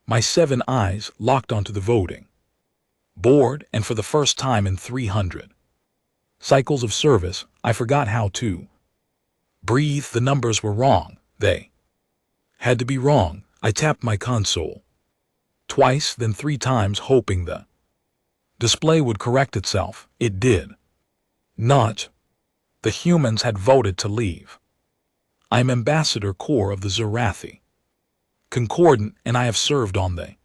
My 7 eyes locked onto the voting board, and for the first time in 300 cycles of service, I forgot how to breathe. The numbers were wrong. They had to be wrong. I tapped my console twice, then 3 times, hoping the display would correct itself. It did not. The humans had voted to leave. I am Ambassador Core of the Zerathi Concordant, and I have served on the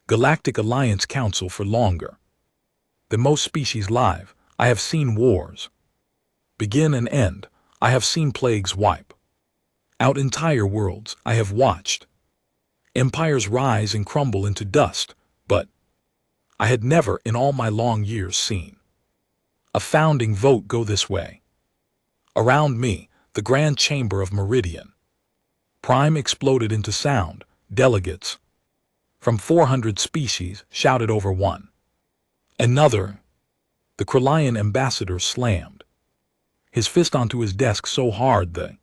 Galactic Alliance Council for longer than most species live. I have seen wars begin and end. I have seen plagues wipe out entire worlds. I have watched empires rise and crumble into dust, but I had never in all my long years seen a founding vote go this way. Around me, the grand chamber of Meridian Prime exploded into sound. Delegates from 400 species shouted over one another. The Kryllian ambassador slammed his fist onto his desk so hard the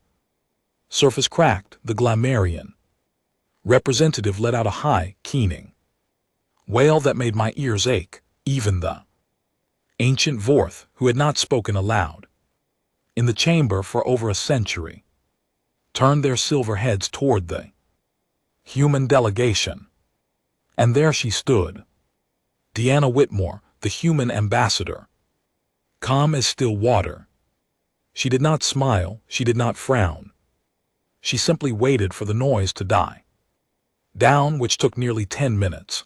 surface cracked. The Glamarian representative let out a high, keening wail that made my ears ache. Even the ancient Vorth, who had not spoken aloud in the chamber for over a century, turned their silver heads toward the human delegation. And there she stood, Deanna Whitmore, the human ambassador, calm as still water. She did not smile, she did not frown. She simply waited for the noise to die down, which took nearly 10 minutes.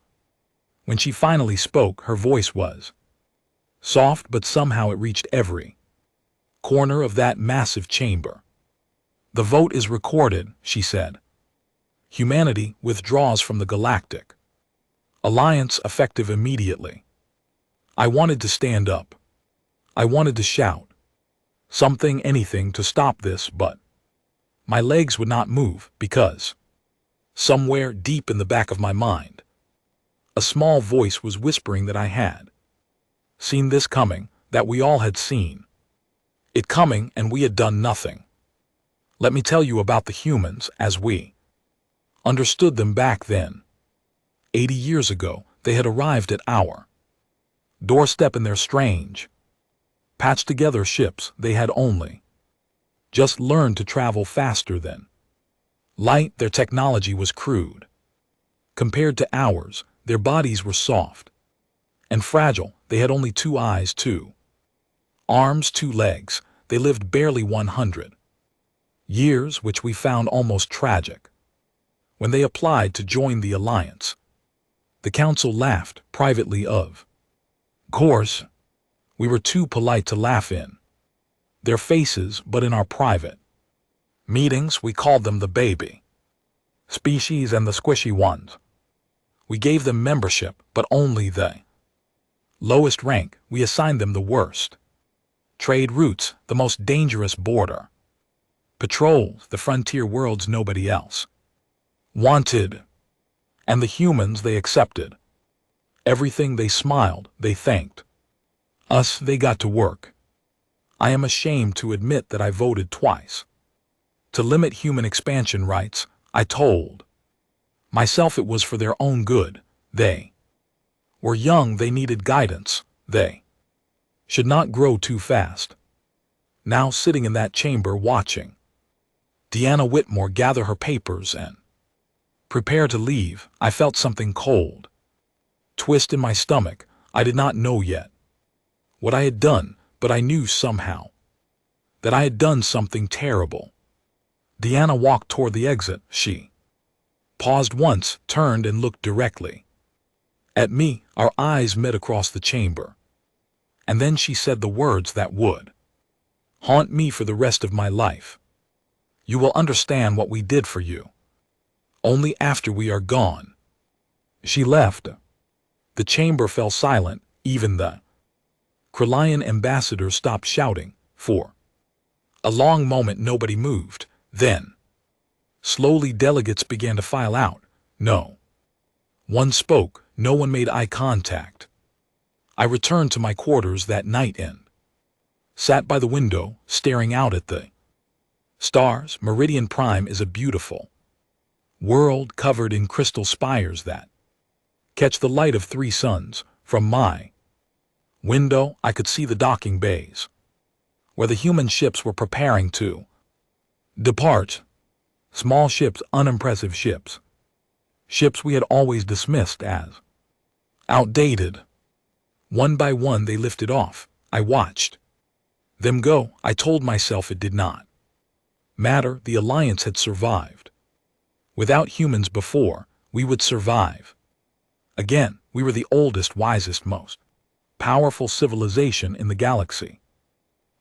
When she finally spoke, her voice was soft, but somehow it reached every corner of that massive chamber. "The vote is recorded," she said. "Humanity withdraws from the Galactic Alliance effective immediately." I wanted to stand up. I wanted to shout something, anything to stop this, but my legs would not move because somewhere deep in the back of my mind, a small voice was whispering that I had seen this coming, that we all had seen it coming, and we had done nothing. Let me tell you about the humans as we understood them back then. 80 years ago, they had arrived at our doorstep in their strange, patched-together ships. They had only just learned to travel faster than light. Their technology was crude compared to ours. Their bodies were soft and fragile. They had only 2 eyes, 2 arms, 2 legs. They lived barely 100 years, which we found almost tragic. When they applied to join the Alliance, the Council laughed privately. Of course, we were too polite to laugh in their faces, but in our private meetings we called them the baby species and the squishy ones. We gave them membership, but only the lowest rank. We assigned them the worst trade routes, the most dangerous border patrols, the frontier worlds nobody else wanted. And the humans, they accepted everything. They smiled, they thanked us, they got to work. I am ashamed to admit that I voted twice to limit human expansion rights. I told myself it was for their own good. They were young, they needed guidance. They should not grow too fast. Now, sitting in that chamber watching Deanna Whitmore gather her papers and prepare to leave, I felt something cold twist in my stomach. I did not know yet what I had done, but I knew somehow that I had done something terrible. Deanna walked toward the exit. She paused once, turned and looked directly at me. Our eyes met across the chamber. And then she said the words that would haunt me for the rest of my life. "You will understand what we did for you only after we are gone." She left. The chamber fell silent. Even the Kryllian ambassador stopped shouting. For a long moment nobody moved. Then, slowly, delegates began to file out. No one spoke. No one made eye contact. I returned to my quarters that night and sat by the window, staring out at the stars. Meridian Prime is a beautiful World covered in crystal spires that catch the light of 3 suns. From my window, I could see the docking bays, where the human ships were preparing to depart. Small ships, unimpressive ships. Ships we had always dismissed as outdated. One by one they lifted off. I watched them go. I told myself it did not matter. The Alliance had survived. Without humans before, we would survive. Again, we were the oldest, wisest, most powerful civilization in the galaxy.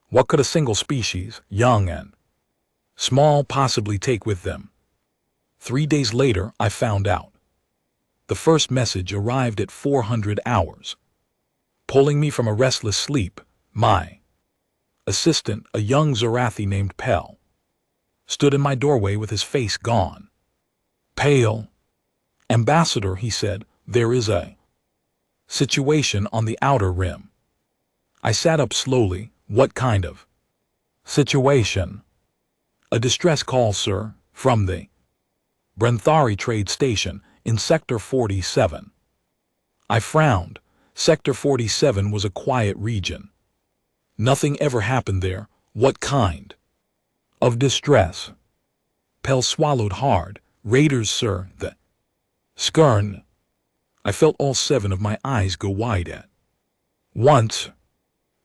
What could a single species, young and small, possibly take with them? 3 days later, I found out. The first message arrived at 400 hours. Pulling me from a restless sleep, my assistant, a young Zarathi named Pell, stood in my doorway with his face gone. Pale. Ambassador, he said, there is a situation on the outer rim. I sat up slowly. What kind of situation? A distress call, sir, from the Brenthari trade station in Sector 47. I frowned. Sector 47 was a quiet region. Nothing ever happened there. What kind of distress? Pell swallowed hard. Raiders, sir, the Skern. I felt all 7 of my eyes go wide at once.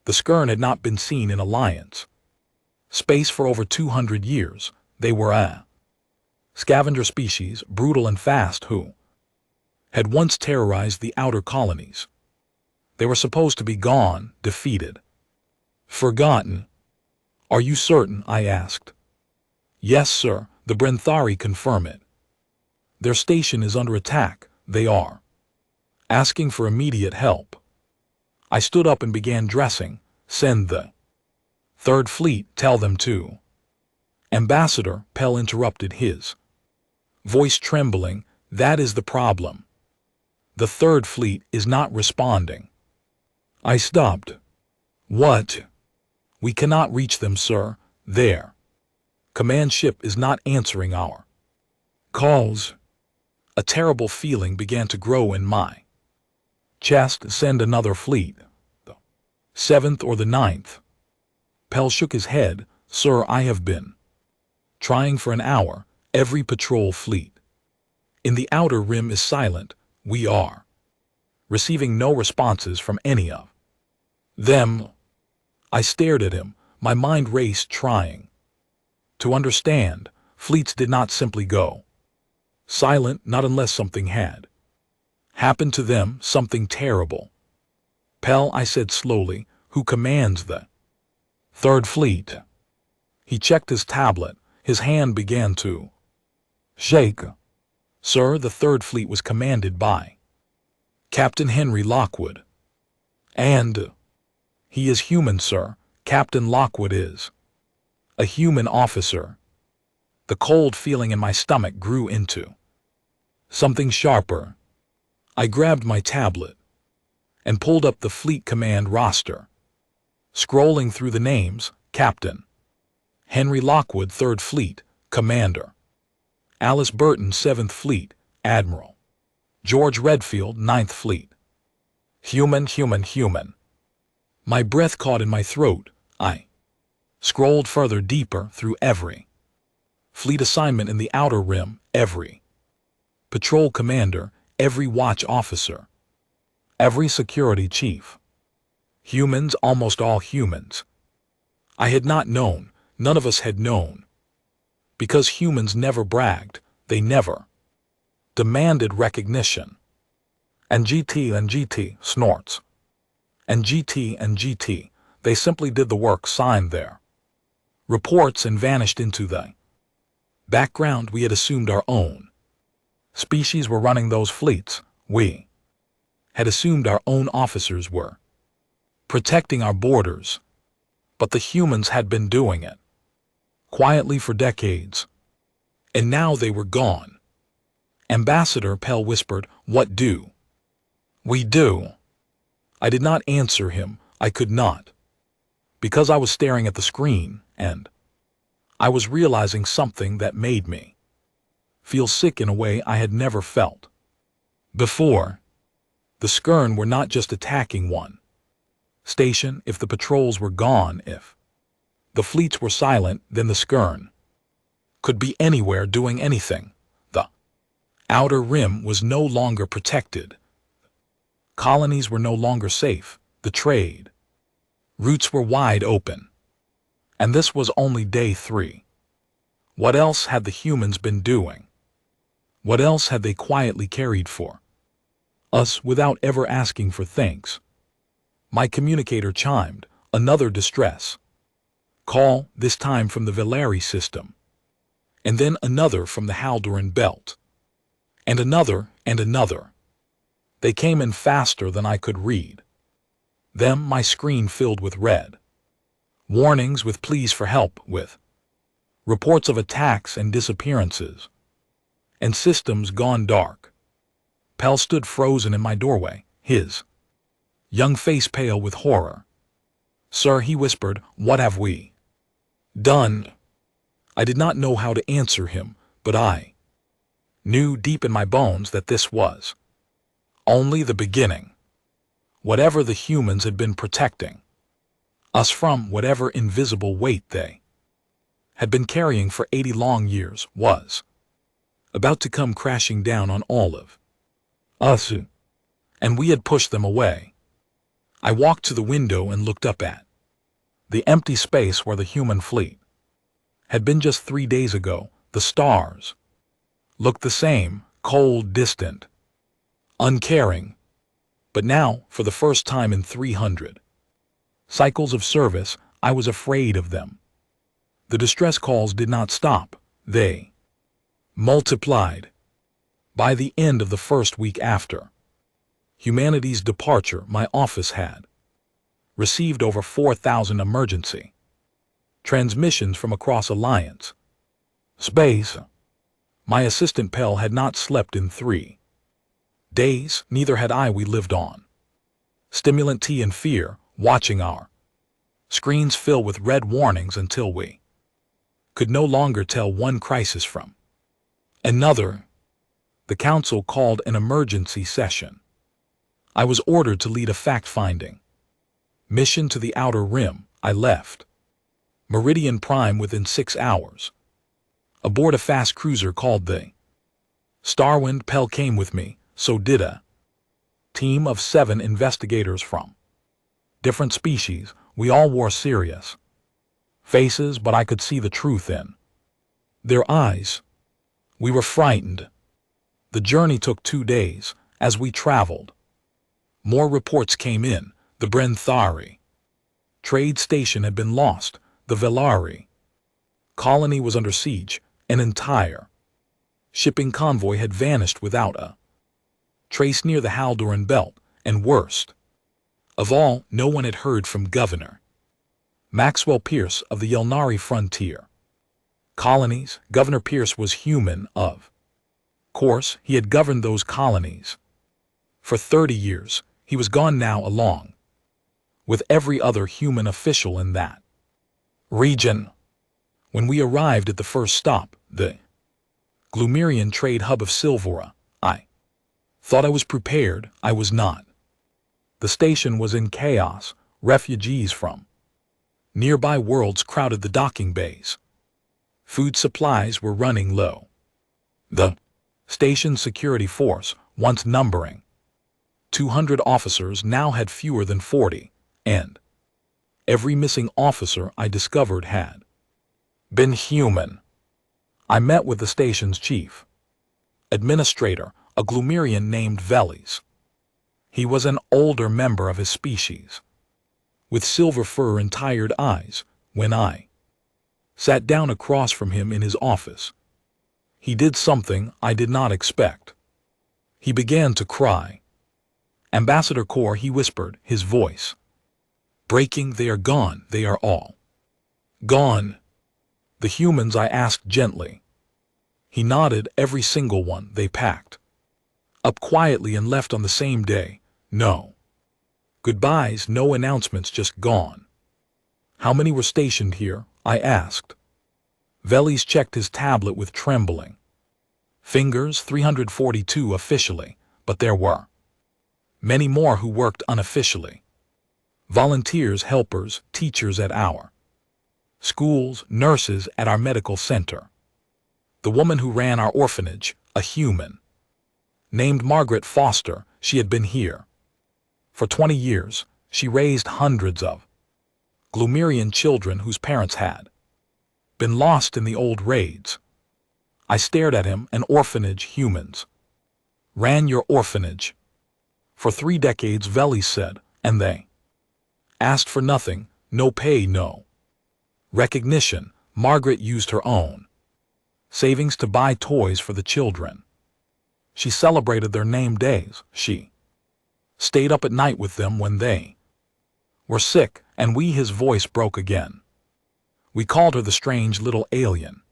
The Skern had not been seen in Alliance space for over 200 years. They were a scavenger species, brutal and fast, who had once terrorized the outer colonies. They were supposed to be gone, defeated, forgotten. Are you certain? I asked. Yes, sir, the Brenthari confirm it. Their station is under attack. They are asking for immediate help. I stood up and began dressing. Send the 3rd Fleet, tell them to. Ambassador, Pell interrupted, his voice trembling. That is the problem. The 3rd Fleet is not responding. I stopped. What? We cannot reach them, sir. Their command ship is not answering our calls. A terrible feeling began to grow in my chest. Send another fleet. The 7th or the 9th. Pell shook his head. Sir, I have been trying for an hour. Every patrol fleet in the outer rim is silent. We are receiving no responses from any of them. I stared at him. My mind raced, trying to understand. Fleets did not simply go silent, not unless something had happened to them, something terrible. Pell, I said slowly, who commands the 3rd Fleet? He checked his tablet. His hand began to shake. Sir, the 3rd Fleet was commanded by Captain Henry Lockwood. And he is human, sir. Captain Lockwood is a human officer. The cold feeling in my stomach grew into something sharper. I grabbed my tablet and pulled up the fleet command roster. Scrolling through the names, Captain Henry Lockwood, 3rd Fleet, Commander. Alice Burton, 7th Fleet, Admiral. George Redfield, 9th Fleet. Human. My breath caught in my throat. I scrolled further, deeper, through every fleet assignment in the outer rim, every patrol commander, every watch officer, every security chief. Humans, almost all humans. I had not known, none of us had known. Because humans never bragged, they never demanded recognition. And GT snorts. And GT, they simply did the work, signed their reports, and vanished into the background. We had assumed our own species were running those fleets. We had assumed our own officers were protecting our borders. But the humans had been doing it quietly for decades. And now they were gone. Ambassador, Pell whispered, what do we do? I did not answer him. I could not. Because I was staring at the screen, and I was realizing something that made me feel sick in a way I had never felt before. The Skern were not just attacking one station. If the patrols were gone, if the fleets were silent, then the Skern could be anywhere doing anything. The outer rim was no longer protected. Colonies were no longer safe. The trade routes were wide open. And this was only day 3. What else had the humans been doing? What else had they quietly carried for us without ever asking for thanks? My communicator chimed, another distress call, this time from the Velari system. And then another from the Haldoran belt. And another, and another. They came in faster than I could read them. My screen filled with red warnings, with pleas for help, with reports of attacks and disappearances, and systems gone dark. Pell stood frozen in my doorway, his young face pale with horror. "Sir," he whispered, "what have we done?" I did not know how to answer him, but I knew deep in my bones that this was only the beginning. Whatever the humans had been protecting us from, whatever invisible weight they had been carrying for 80 long years, was about to come crashing down on all of us. And we had pushed them away. I walked to the window and looked up at the empty space where the human fleet had been just 3 days ago. The stars looked the same, cold, distant, uncaring. But now, for the first time in 300 cycles of service, I was afraid of them. The distress calls did not stop. They multiplied. By the end of the first week after humanity's departure, my office had received over 4,000 emergency transmissions from across Alliance space. My assistant Pell had not slept in 3 days, neither had I. We lived on stimulant tea and fear, watching our screens fill with red warnings until we could no longer tell one crisis from another. The council called an emergency session. I was ordered to lead a fact-finding mission to the Outer Rim. I left Meridian Prime within 6 hours, aboard a fast cruiser called the Starwind. Pell came with me, so did a team of 7 investigators from different species. We all wore serious faces, but I could see the truth in their eyes. We were frightened. The journey took 2 days. As we traveled, more reports came in. The Brenthari trade station had been lost. The Velari colony was under siege. An entire shipping convoy had vanished without a trace near the Haldoran belt. And worst of all, no one had heard from Governor Maxwell Pierce of the Yelnari frontier colonies. Governor Pierce was human, of course. He had governed those colonies for 30 years. He was gone now, along with every other human official in that region. When we arrived at the first stop, the Glumerian trade hub of Silvora, I thought I was prepared. I was not. The station was in chaos. Refugees from nearby worlds crowded the docking bays. Food supplies were running low. The station's security force, once numbering 200 officers, now had fewer than 40, and every missing officer I discovered had been human. I met with the station's chief administrator, a Glumerian named Veles. He was an older member of his species, with silver fur and tired eyes. When I sat down across from him in his office, he did something I did not expect. He began to cry. "Ambassador Kor," he whispered, his voice breaking, "they are gone. They are all gone." "The humans?" I asked gently. He nodded. "Every single one. They packed up quietly and left on the same day. No goodbyes, no announcements, just gone." "How many were stationed here?" I asked. Veles checked his tablet with trembling Fingers 342 officially, but there were many more who worked unofficially. Volunteers, helpers, teachers at our schools, nurses at our medical center. The woman who ran our orphanage, a human named Margaret Foster, she had been here for 20 years. She raised hundreds of Glumerian children whose parents had been lost in the old raids. I stared at him. An orphanage, humans ran your orphanage for 3 decades, Veli said, and they asked for nothing, no pay, no recognition. Margaret used her own savings to buy toys for the children. She celebrated their name days. She stayed up at night with them when they were sick, and his voice broke again. We called her the strange little alien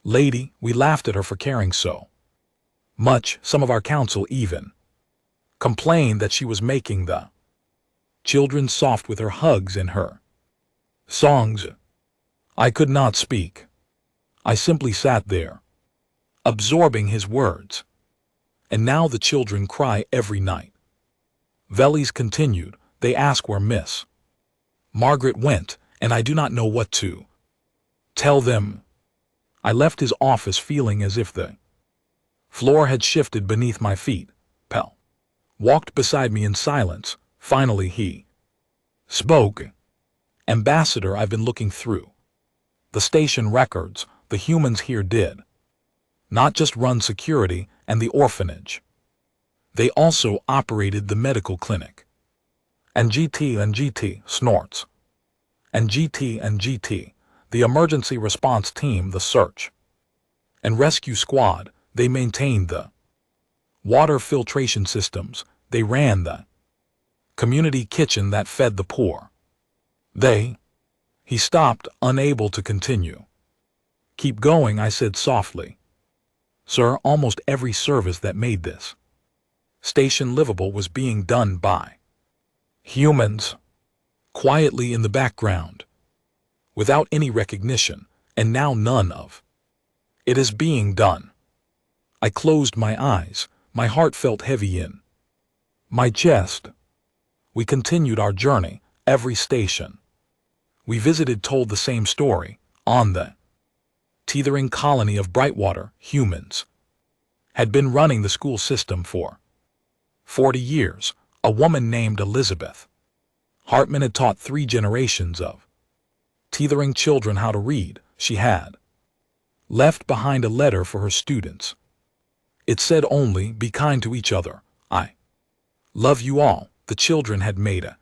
lady. We laughed at her for caring so much. Some of our council even complained that she was making the children soft with her hugs and her songs. I could not speak. I simply sat there, absorbing his words. And now the children cry every night. Velis continued. They ask where Miss Margaret went, and I do not know what to tell them. I left his office feeling as if the floor had shifted beneath my feet. Pell walked beside me in silence. Finally he spoke. Ambassador, I've been looking through the station records. The humans here did not just run security and the orphanage. They also operated the medical clinic. And GT snorts. And GT, the emergency response team, the search and rescue squad. They maintained the water filtration systems. They ran the community kitchen that fed the poor. He stopped, unable to continue. Keep going, I said softly. Sir, almost every service that made this station livable was being done by humans, quietly in the background, without any recognition, and now none of it is being done. I closed my eyes. My heart felt heavy in my chest. We continued our journey. Every station we visited told the same story. On the teethering colony of Brightwater, humans had been running the school system for 40 years. A woman named Elizabeth Hartman had taught 3 generations of teethering children how to read. She had left behind a letter for her students. It said only, be kind to each other. I love you all. The children had made a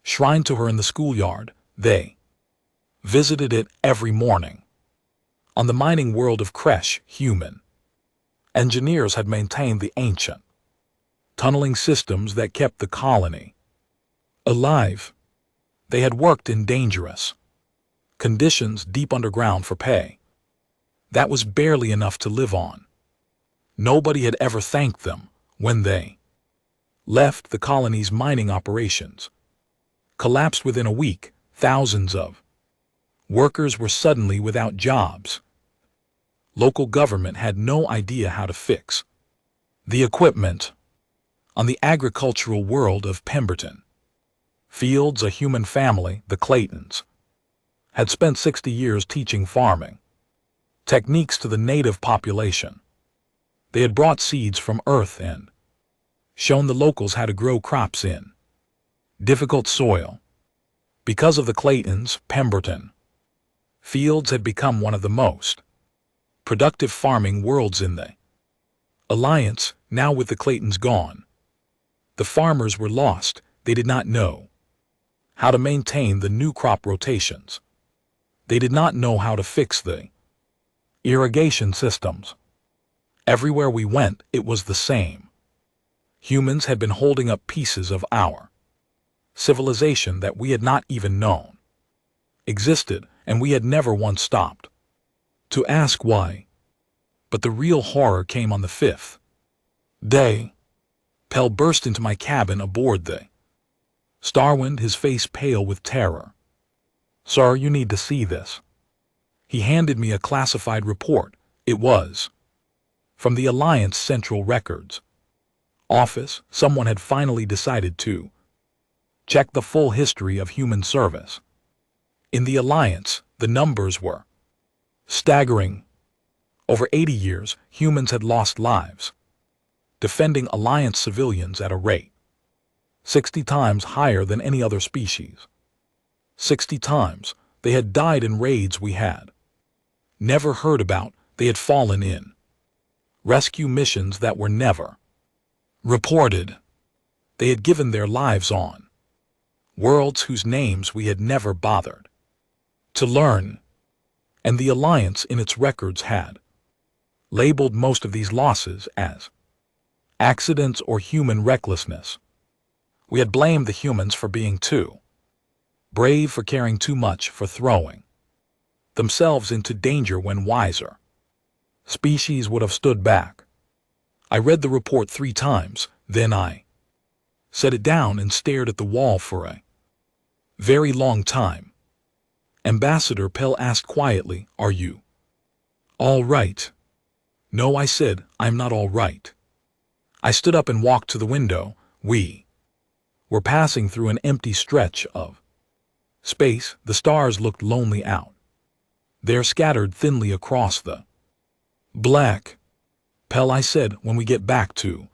shrine to her in the schoolyard. They visited it every morning. On the mining world of Kresh, human engineers had maintained the ancient tunneling systems that kept the colony alive. They had worked in dangerous conditions deep underground for pay that was barely enough to live on. Nobody had ever thanked them. When they left, the colony's mining operations collapsed within a week. Thousands of workers were suddenly without jobs. Local government had no idea how to fix the equipment. On the agricultural world of Pemberton Fields, a human family, the Claytons, had spent 60 years teaching farming techniques to the native population. They had brought seeds from Earth and shown the locals how to grow crops in difficult soil. Because of the Claytons, Pemberton Fields had become one of the most productive farming worlds in the Alliance. Now with the Claytons gone, the farmers were lost. They did not know how to maintain the new crop rotations. They did not know how to fix the irrigation systems. Everywhere we went, it was the same. Humans had been holding up pieces of our civilization that we had not even known existed, and we had never once stopped to ask why. But the real horror came on the 5th day. Pell burst into my cabin aboard the Starwind, his face pale with terror. Sir, you need to see this. He handed me a classified report. It was From the Alliance Central Records Office, someone had finally decided to check the full history of human service. In the Alliance, the numbers were staggering. Over 80 years, humans had lost lives, defending Alliance civilians at a rate 60 times higher than any other species. 60 times they had died in raids we had never heard about. They had fallen in rescue missions that were never reported. They had given their lives on worlds whose names we had never bothered to learn, and the Alliance in its records had labeled most of these losses as accidents or human recklessness. We had blamed the humans for being too brave, for caring too much, for throwing themselves into danger when wiser species would have stood back. I read the report 3 times, then I set it down and stared at the wall for a very long time. Ambassador Pell asked quietly, "Are you all right?" "No," I said, "I'm not all right." I stood up and walked to the window. We were passing through an empty stretch of space. The stars looked lonely out there, scattered thinly across the black. "Pell," I said, "when we get back to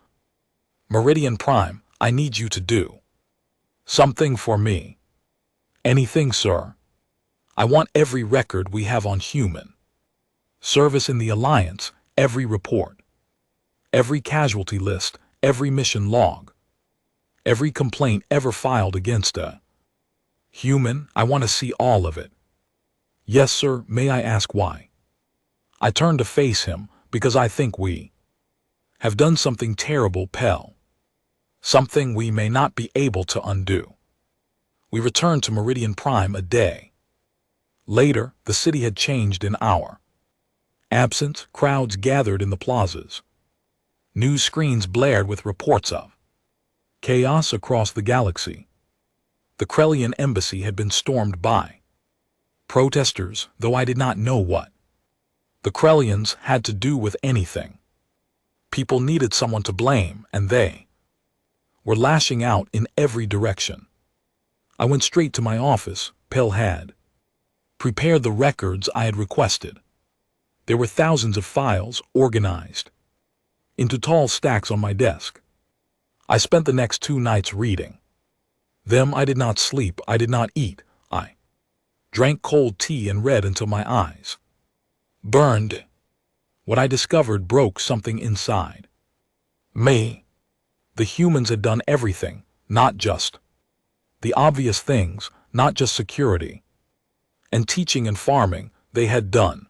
Meridian Prime, I need you to do something for me." "Anything, sir." "I want every record we have on human service in the Alliance, every report, every casualty list, every mission log, every complaint ever filed against a human. I want to see all of it." "Yes, sir." "May I ask why?" I turned to face him. "Because I think we have done something terrible, Pell. Something we may not be able to undo." We returned to Meridian Prime a day later. The city had changed in our absence. Crowds gathered in the plazas. News screens blared with reports of chaos across the galaxy. The Krellian embassy had been stormed by protesters, though I did not know what the Krellians had to do with anything. People needed someone to blame, and they were lashing out in every direction. I went straight to my office. Pell had prepared the records I had requested. There were thousands of files organized into tall stacks on my desk. I spent the next 2 nights reading them. I did not sleep. I did not eat. I drank cold tea and read until my eyes burned. What I discovered broke something inside me. The humans had done everything, not just the obvious things, not just security and teaching and farming. They had done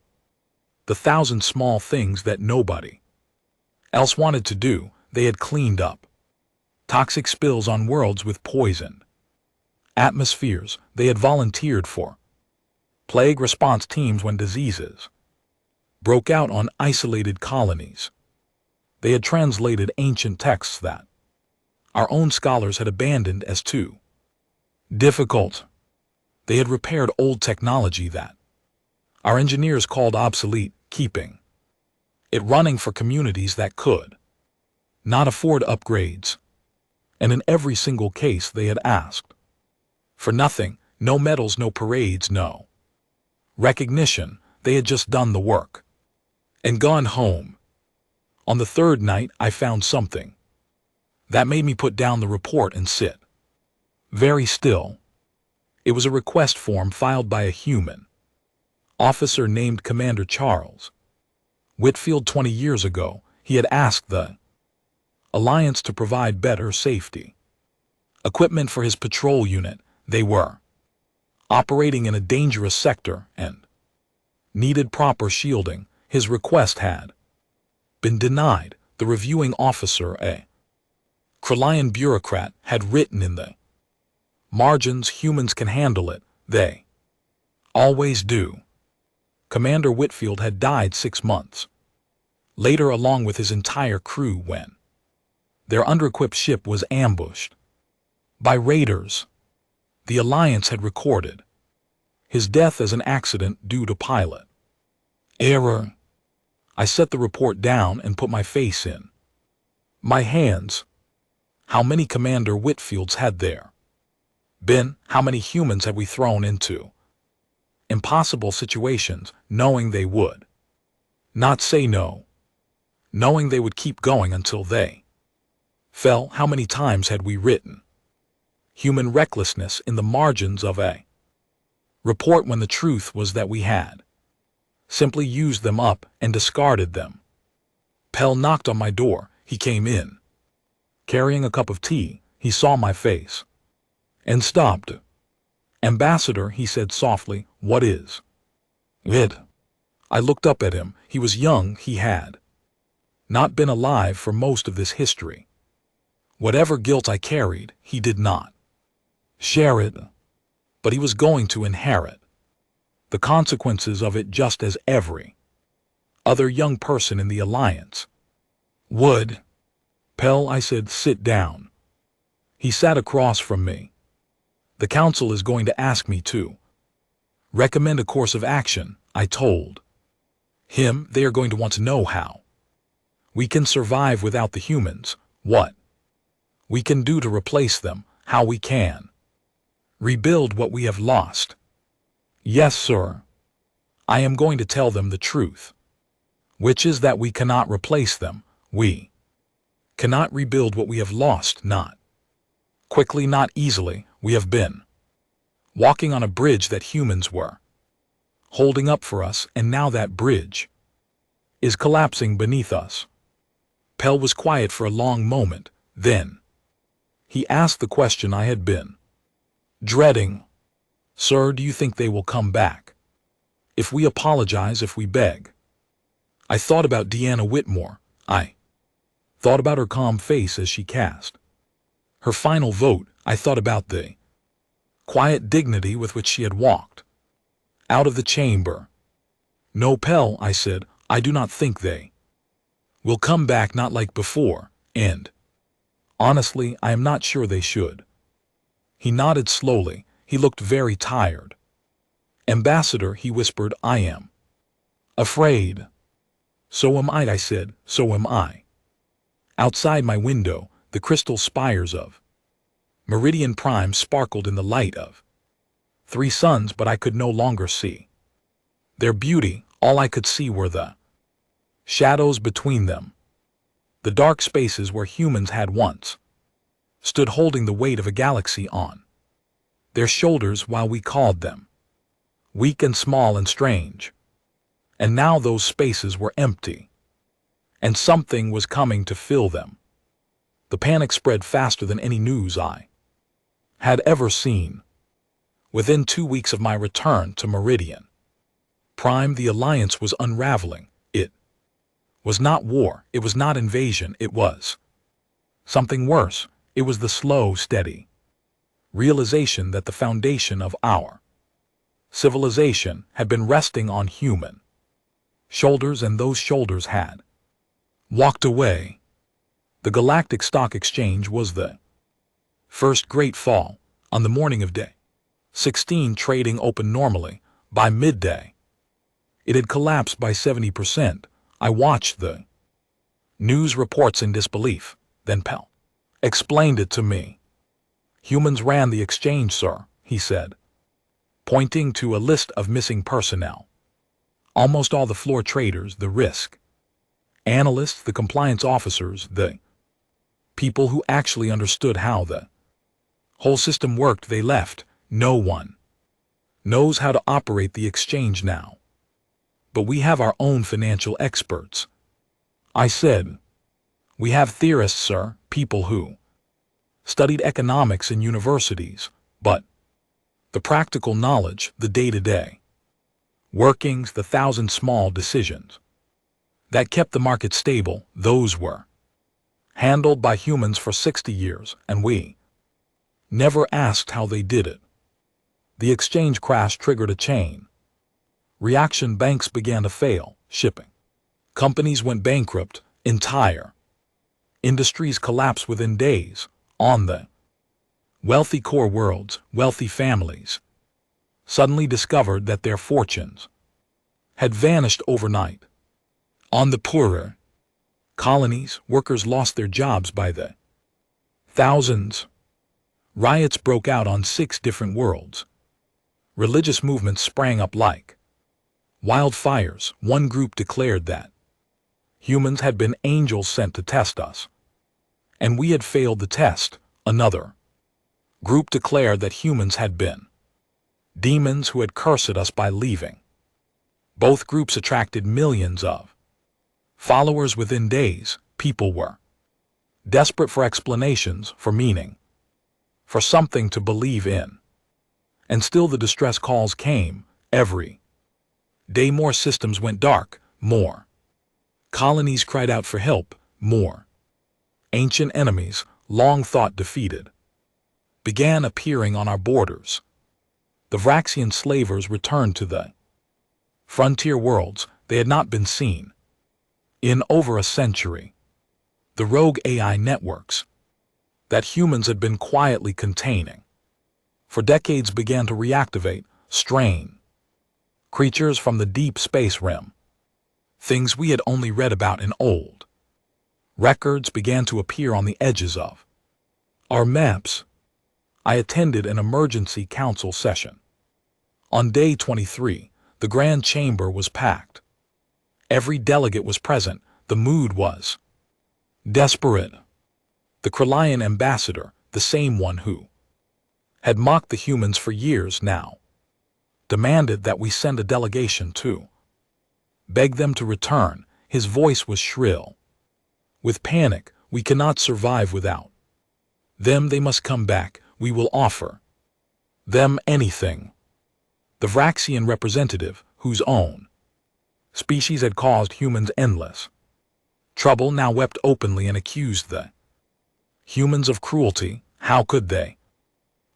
the 1,000 small things that nobody else wanted to do. They had cleaned up toxic spills on worlds with poisoned atmospheres. They had volunteered for plague response teams when diseases broke out on isolated colonies. They had translated ancient texts that our own scholars had abandoned as too difficult. They had repaired old technology that our engineers called obsolete, keeping it running for communities that could not afford upgrades. And in every single case they had asked for nothing. No medals, no parades, no recognition. They had just done the work and gone home. On the 3rd night I found something that made me put down the report and sit very still. It was a request form filed by a human officer named Commander Charles Whitfield. 20 years ago, he had asked the Alliance to provide better safety equipment for his patrol unit. They were operating in a dangerous sector and needed proper shielding. His request had been denied. The reviewing officer, a Krellian bureaucrat, had written in the margins, "Humans can handle it. They always do." Commander Whitfield had died 6 months later along with his entire crew when their under-equipped ship was ambushed by raiders. The Alliance had recorded his death as an accident due to pilot error. I set the report down and put my face in my hands. How many Commander Whitfields had there been? How many humans had we thrown into impossible situations, knowing they would not say no, knowing they would keep going until they fell? How many times had we written human recklessness in the margins of a report when the truth was that we had simply used them up and discarded them? Pell knocked on my door. He came in, carrying a cup of tea. He saw my face and stopped. "Ambassador," he said softly, "what is it?" I looked up at him. He was young. He had not been alive for most of this history. Whatever guilt I carried, he did not share it, but he was going to inherit the consequences of it just as every other young person in the Alliance would. "Pell," I said, "sit down." He sat across from me. "The Council is going to ask me to recommend a course of action," I told him. "They are going to want to know how we can survive without the humans, what we can do to replace them, how we can rebuild what we have lost." "Yes, sir. I am going to tell them the truth, which is that we cannot replace them. We cannot rebuild what we have lost, not quickly, not easily. We have been walking on a bridge that humans were holding up for us, and now that bridge is collapsing beneath us." Pell was quiet for a long moment. Then he asked the question I had been dreading. "Sir, do you think they will come back if we apologize, if we beg?" I thought about Deanna Whitmore. I thought about her calm face as she cast her final vote. I thought about the quiet dignity with which she had walked out of the chamber. "No, Pell," I said, "I do not think they will come back, not like before, and honestly, I am not sure they should." He nodded slowly. He looked very tired. "Ambassador," he whispered, "I am afraid." "So am I," said. "So am I." Outside my window, the crystal spires of Meridian Prime sparkled in the light of 3 suns, but I could no longer see their beauty. All I could see were the shadows between them, the dark spaces where humans had once stood holding the weight of a galaxy on their shoulders while we called them weak and small and strange. And now those spaces were empty, and something was coming to fill them. The panic spread faster than any news I had ever seen. Within 2 weeks of my return to Meridian Prime, the Alliance was unraveling. It was not war, it was not invasion, it was something worse. It was the slow, steady realization that the foundation of our civilization had been resting on human shoulders, and those shoulders had walked away. The Galactic Stock Exchange was the first great fall. On the morning of day 16, trading opened normally. By midday, it had collapsed by 70%. I watched the news reports in disbelief. Then Pell explained it to me. "Humans ran the exchange, sir," he said, pointing to a list of missing personnel. Almost all the floor traders, the risk analysts, the compliance officers, the people who actually understood how the whole system worked, they left. No one knows how to operate the exchange now. But we have our own financial experts, I said. "We have theorists, sir, people who studied economics in universities, but the practical knowledge, the day-to-day workings, the 1,000 small decisions that kept the market stable, those were handled by humans for 60 years, and we never asked how they did it." The exchange crash triggered a chain reaction. Banks began to fail, shipping companies went bankrupt, entire industries collapsed within days. On the wealthy core worlds, wealthy families suddenly discovered that their fortunes had vanished overnight. On the poorer colonies, workers lost their jobs by the thousands. Riots broke out on 6 different worlds. Religious movements sprang up like wildfires. One group declared that humans had been angels sent to test us, and we had failed the test. Another group declared that humans had been demons who had cursed us by leaving. Both groups attracted millions of followers within days. People were desperate for explanations, for meaning, for something to believe in. And still the distress calls came. Every day more systems went dark, more colonies cried out for help, more ancient enemies, long thought defeated, began appearing on our borders. The Vraxian slavers returned to the frontier worlds they had not been seen in over a century. The rogue AI networks that humans had been quietly containing for decades began to reactivate, strain. Creatures from the deep space rim, things we had only read about in old records, began to appear on the edges of our maps. I attended an emergency council session. On day 23, the Grand Chamber was packed. Every delegate was present. The mood was desperate. The Kryllian ambassador, the same one who had mocked the humans for years now, demanded that we send a delegation to beg them to return. His voice was shrill with panic. We cannot survive without them. They must come back. We will offer them anything. The Vraxian representative, whose own species had caused humans endless trouble, now wept openly and accused the humans of cruelty. How could they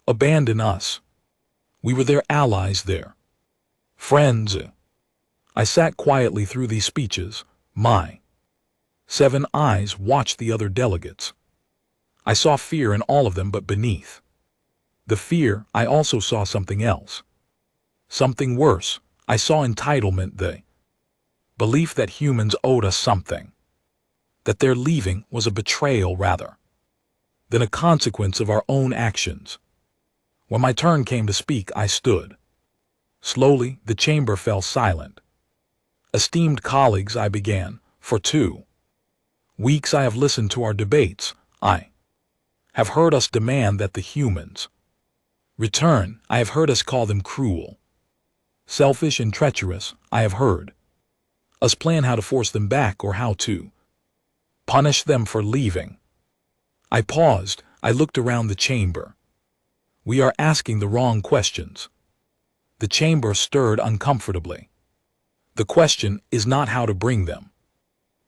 abandon us? We were their allies, their friends. I sat quietly through these speeches. My 7 eyes watched the other delegates. I saw fear in all of them, but beneath the fear, I also saw something else. Something worse. I saw entitlement, the belief that humans owed us something, that their leaving was a betrayal rather than a consequence of our own actions. When my turn came to speak, I stood. Slowly, the chamber fell silent. Esteemed colleagues, I began, for 2 weeks I have listened to our debates. I have heard us demand that the humans return. I have heard us call them cruel, selfish, and treacherous. I have heard us plan how to force them back or how to punish them for leaving. I paused. I looked around the chamber. We are asking the wrong questions. The chamber stirred uncomfortably. The question is not how to bring them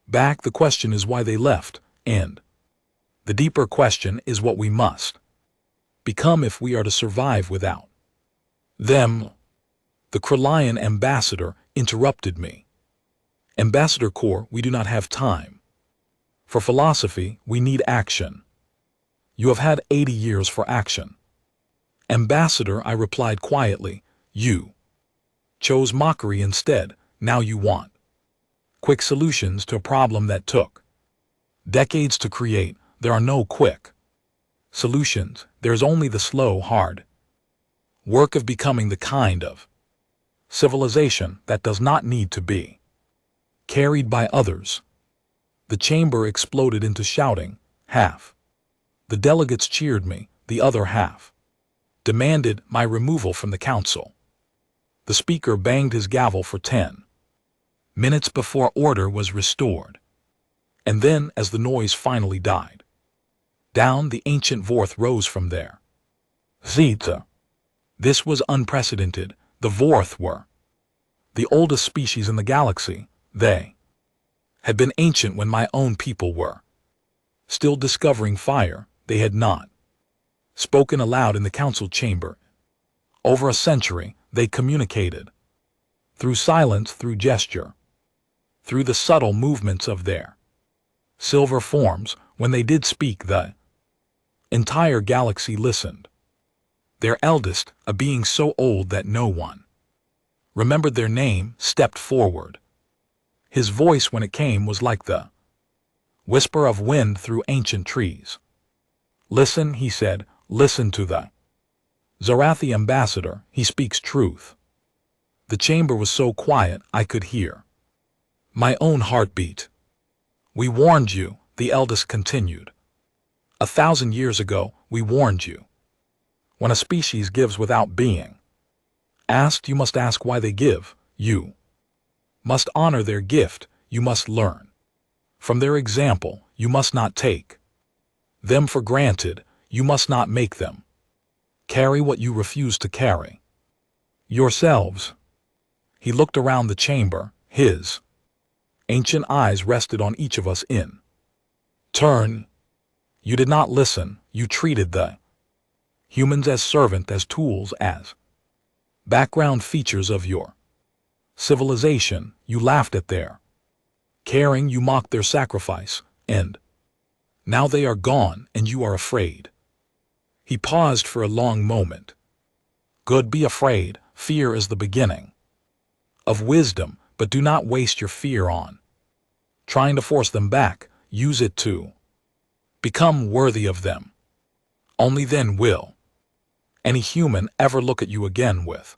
back. The question is why they left, and the deeper question is what we must become if we are to survive without them. The Kryllian ambassador interrupted me. Ambassador Core, we do not have time for philosophy. We need action. You have had 80 years for action. Ambassador, I replied quietly, you chose mockery instead. Now you want quick solutions to a problem that took decades to create. There are no quick solutions. There's only the slow, hard work of becoming the kind of civilization that does not need to be carried by others. The chamber exploded into shouting. Half the delegates cheered me. The other half demanded my removal from the council. The speaker banged his gavel for 10 minutes before order was restored. And then, as the noise finally died down, the ancient Vorth rose from their seats. This was unprecedented. The Vorth were the oldest species in the galaxy. They had been ancient when my own people were still discovering fire. They had not spoken aloud in the council chamber. Over a century, they communicated through silence, through gesture, through the subtle movements of their silver forms. When they did speak, the entire galaxy listened. Their eldest, a being so old that no one remembered their name, stepped forward. His voice when it came was like the whisper of wind through ancient trees. Listen, he said, listen to the Zarathi ambassador, he speaks truth. The chamber was so quiet I could hear my own heartbeat. We warned you, the eldest continued. 1,000 years ago, we warned you. When a species gives without being asked, you must ask why they give. You must honor their gift. You must learn from their example. You must not take them for granted. You must not make them carry what you refuse to carry yourselves. He looked around the chamber. His ancient eyes rested on each of us in turn. You did not listen. You treated the humans as servant, as tools, as background features of your civilization. You laughed at their caring. You mocked their sacrifice. And now they are gone, and you are afraid. He paused for a long moment. Good, be afraid. Fear is the beginning of wisdom, but do not waste your fear on trying to force them back. Use it to become worthy of them. Only then will any human ever look at you again with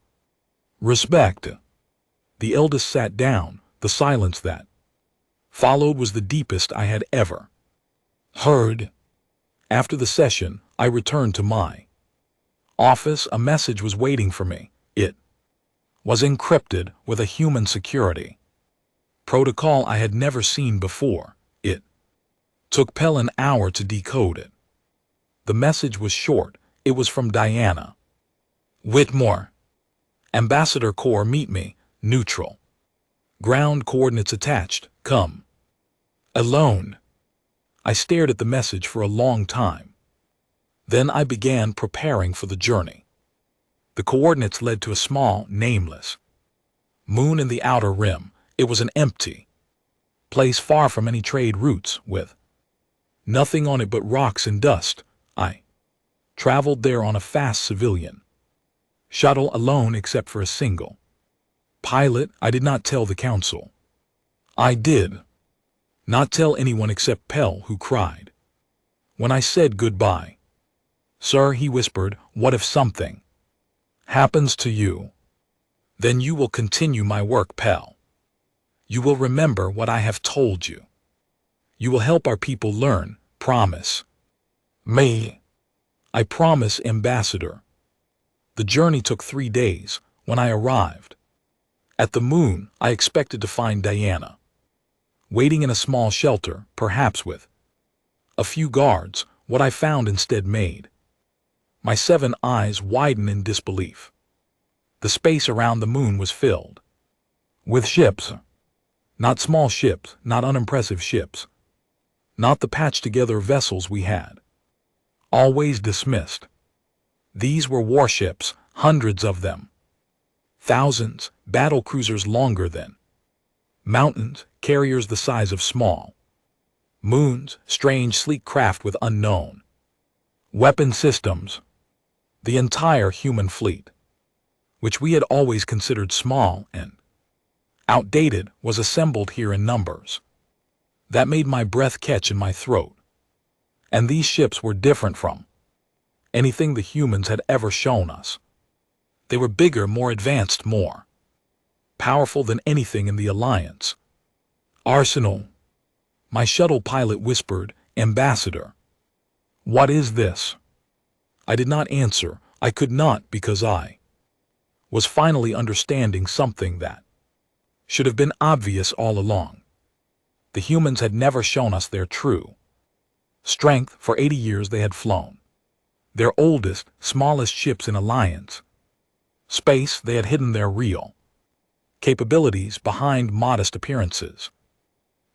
respect. The eldest sat down. The silence that followed was the deepest I had ever heard. After the session, I returned to my office. A message was waiting for me. It was encrypted with a human security protocol I had never seen before. It took Pell an hour to decode it. The message was short. It was from Diana Whitmore. Ambassador Corps, meet me. Neutral ground coordinates attached. Come alone. I stared at the message for a long time. Then I began preparing for the journey. The coordinates led to a small, nameless moon in the outer rim. It was an empty place far from any trade routes, with nothing on it but rocks and dust. I traveled there on a fast civilian shuttle alone except for a single pilot. I did not tell the council. I did not tell anyone except Pell, who cried when I said goodbye. Sir, he whispered, what if something happens to you? Then you will continue my work, Pell. You will remember what I have told you. You will help our people learn. Promise me. I promise, Ambassador. The journey took 3 days. When I arrived at the moon, I expected to find Diana waiting in a small shelter, perhaps with a few guards. What I found instead made my 7 eyes widen in disbelief. The space around the moon was filled with ships. Not small ships, not unimpressive ships, not the patched-together vessels we had always dismissed. These were warships, hundreds of them. Thousands, battle cruisers longer than mountains, carriers the size of small moons, strange sleek craft with unknown weapon systems. The entire human fleet, which we had always considered small and outdated, was assembled here in numbers that made my breath catch in my throat. And these ships were different from anything the humans had ever shown us. They were bigger, more advanced, more powerful than anything in the Alliance arsenal. My shuttle pilot whispered, Ambassador, what is this? I did not answer. I could not, because I was finally understanding something that should have been obvious all along. The humans had never shown us their true strength. For 80 years they had flown their oldest, smallest ships in Alliance space. They had hidden their real capabilities behind modest appearances.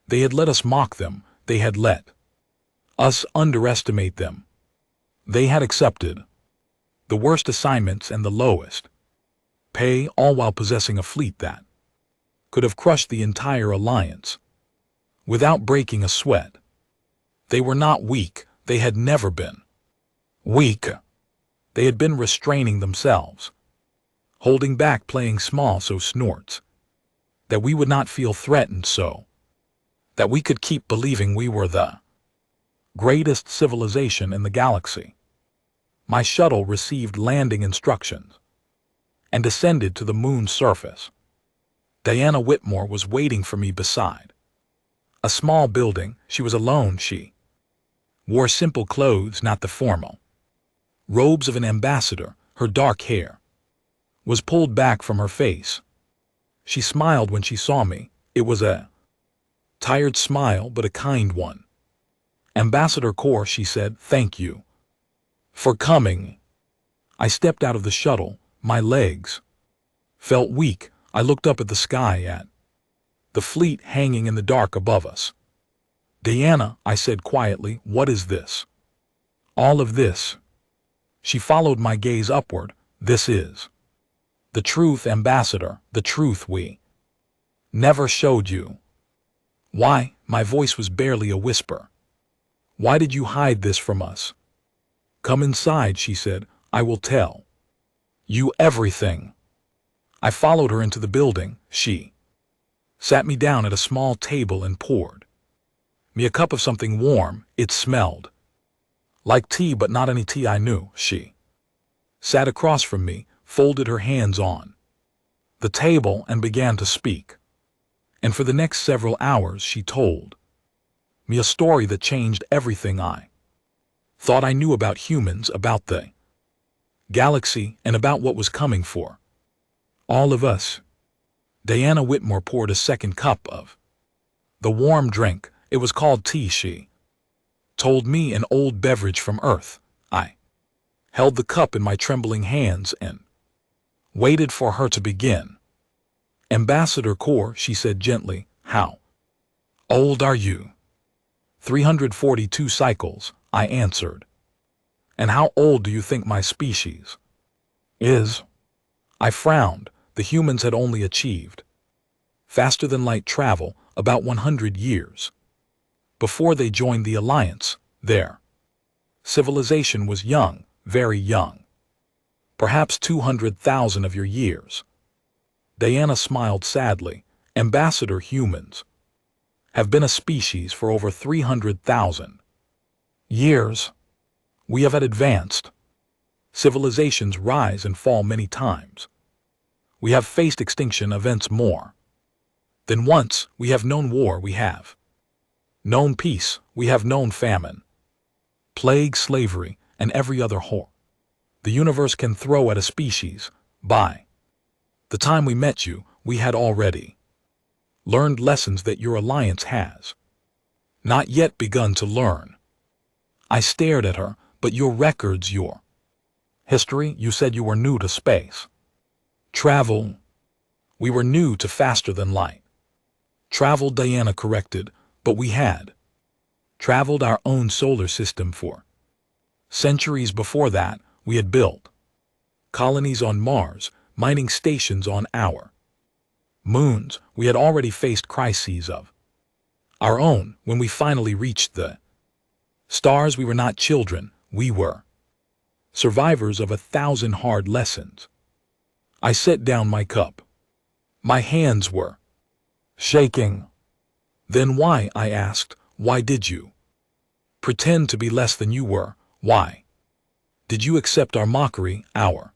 They had let us mock them. They had let us underestimate them. They had accepted the worst assignments and the lowest pay, all while possessing a fleet that could have crushed the entire Alliance without breaking a sweat. They were not weak. They had never been weak. They had been restraining themselves, holding back, playing small. So snorts. that we would not feel threatened, so that we could keep believing we were the greatest civilization in the galaxy. My shuttle received landing instructions and descended to the moon's surface. Diana Whitmore was waiting for me beside a small building. She was alone. She wore simple clothes, not the formal robes of an ambassador. Her dark hair was pulled back from her face. She smiled when she saw me. It was a tired smile, but a kind one. "Ambassador Kor," she said, "thank you for coming." I stepped out of the shuttle. My legs felt weak. I looked up at the sky, at the fleet hanging in the dark above us. "Diana," I said quietly, "what is this? All of this?" She followed my gaze upward. "This is the truth, Ambassador, the truth we never showed you." "Why?" My voice was barely a whisper. "Why did you hide this from us?" "Come inside," she said. "I will tell you everything." I followed her into the building. She sat me down at a small table and poured me a cup of something warm. It smelled like tea, but not any tea I knew. She sat across from me, folded her hands on the table, and began to speak. And for the next several hours she told me a story that changed everything I thought I knew about humans, about the galaxy, and about what was coming for all of us. Diana Whitmore poured a second cup of the warm drink. It was called tea. She told me, an old beverage from Earth. I held the cup in my trembling hands and waited for her to begin. "Ambassador Kor," she said gently, "how old are you?" 342 cycles, I answered. "And how old do you think my species is?" I frowned. The humans had only achieved faster than light travel, about 100 years. Before they joined the Alliance, their civilization was young, very young. Perhaps 200,000 of your years. Diana smiled sadly. "Ambassador, humans have been a species for over 300,000 years. We have had advanced civilizations rise and fall many times. We have faced extinction events more than once. We have known war. We have known peace. We have known famine, plague, slavery, and every other horror the universe can throw at a species. By the time we met you, we had already learned lessons that your alliance has not yet begun to learn." I stared at her. "But your records, your history, you said you were new to space travel." "We were new to faster than light travel," Diana corrected, "but we had traveled our own solar system for centuries. Before that, we had built colonies on Mars, mining stations on our moons. We had already faced crises of our own. When we finally reached the stars, we were not children. We were survivors of 1,000 hard lessons." I set down my cup. My hands were shaking. "Then why?" I asked. "Why did you pretend to be less than you were? Why did you accept our mockery, our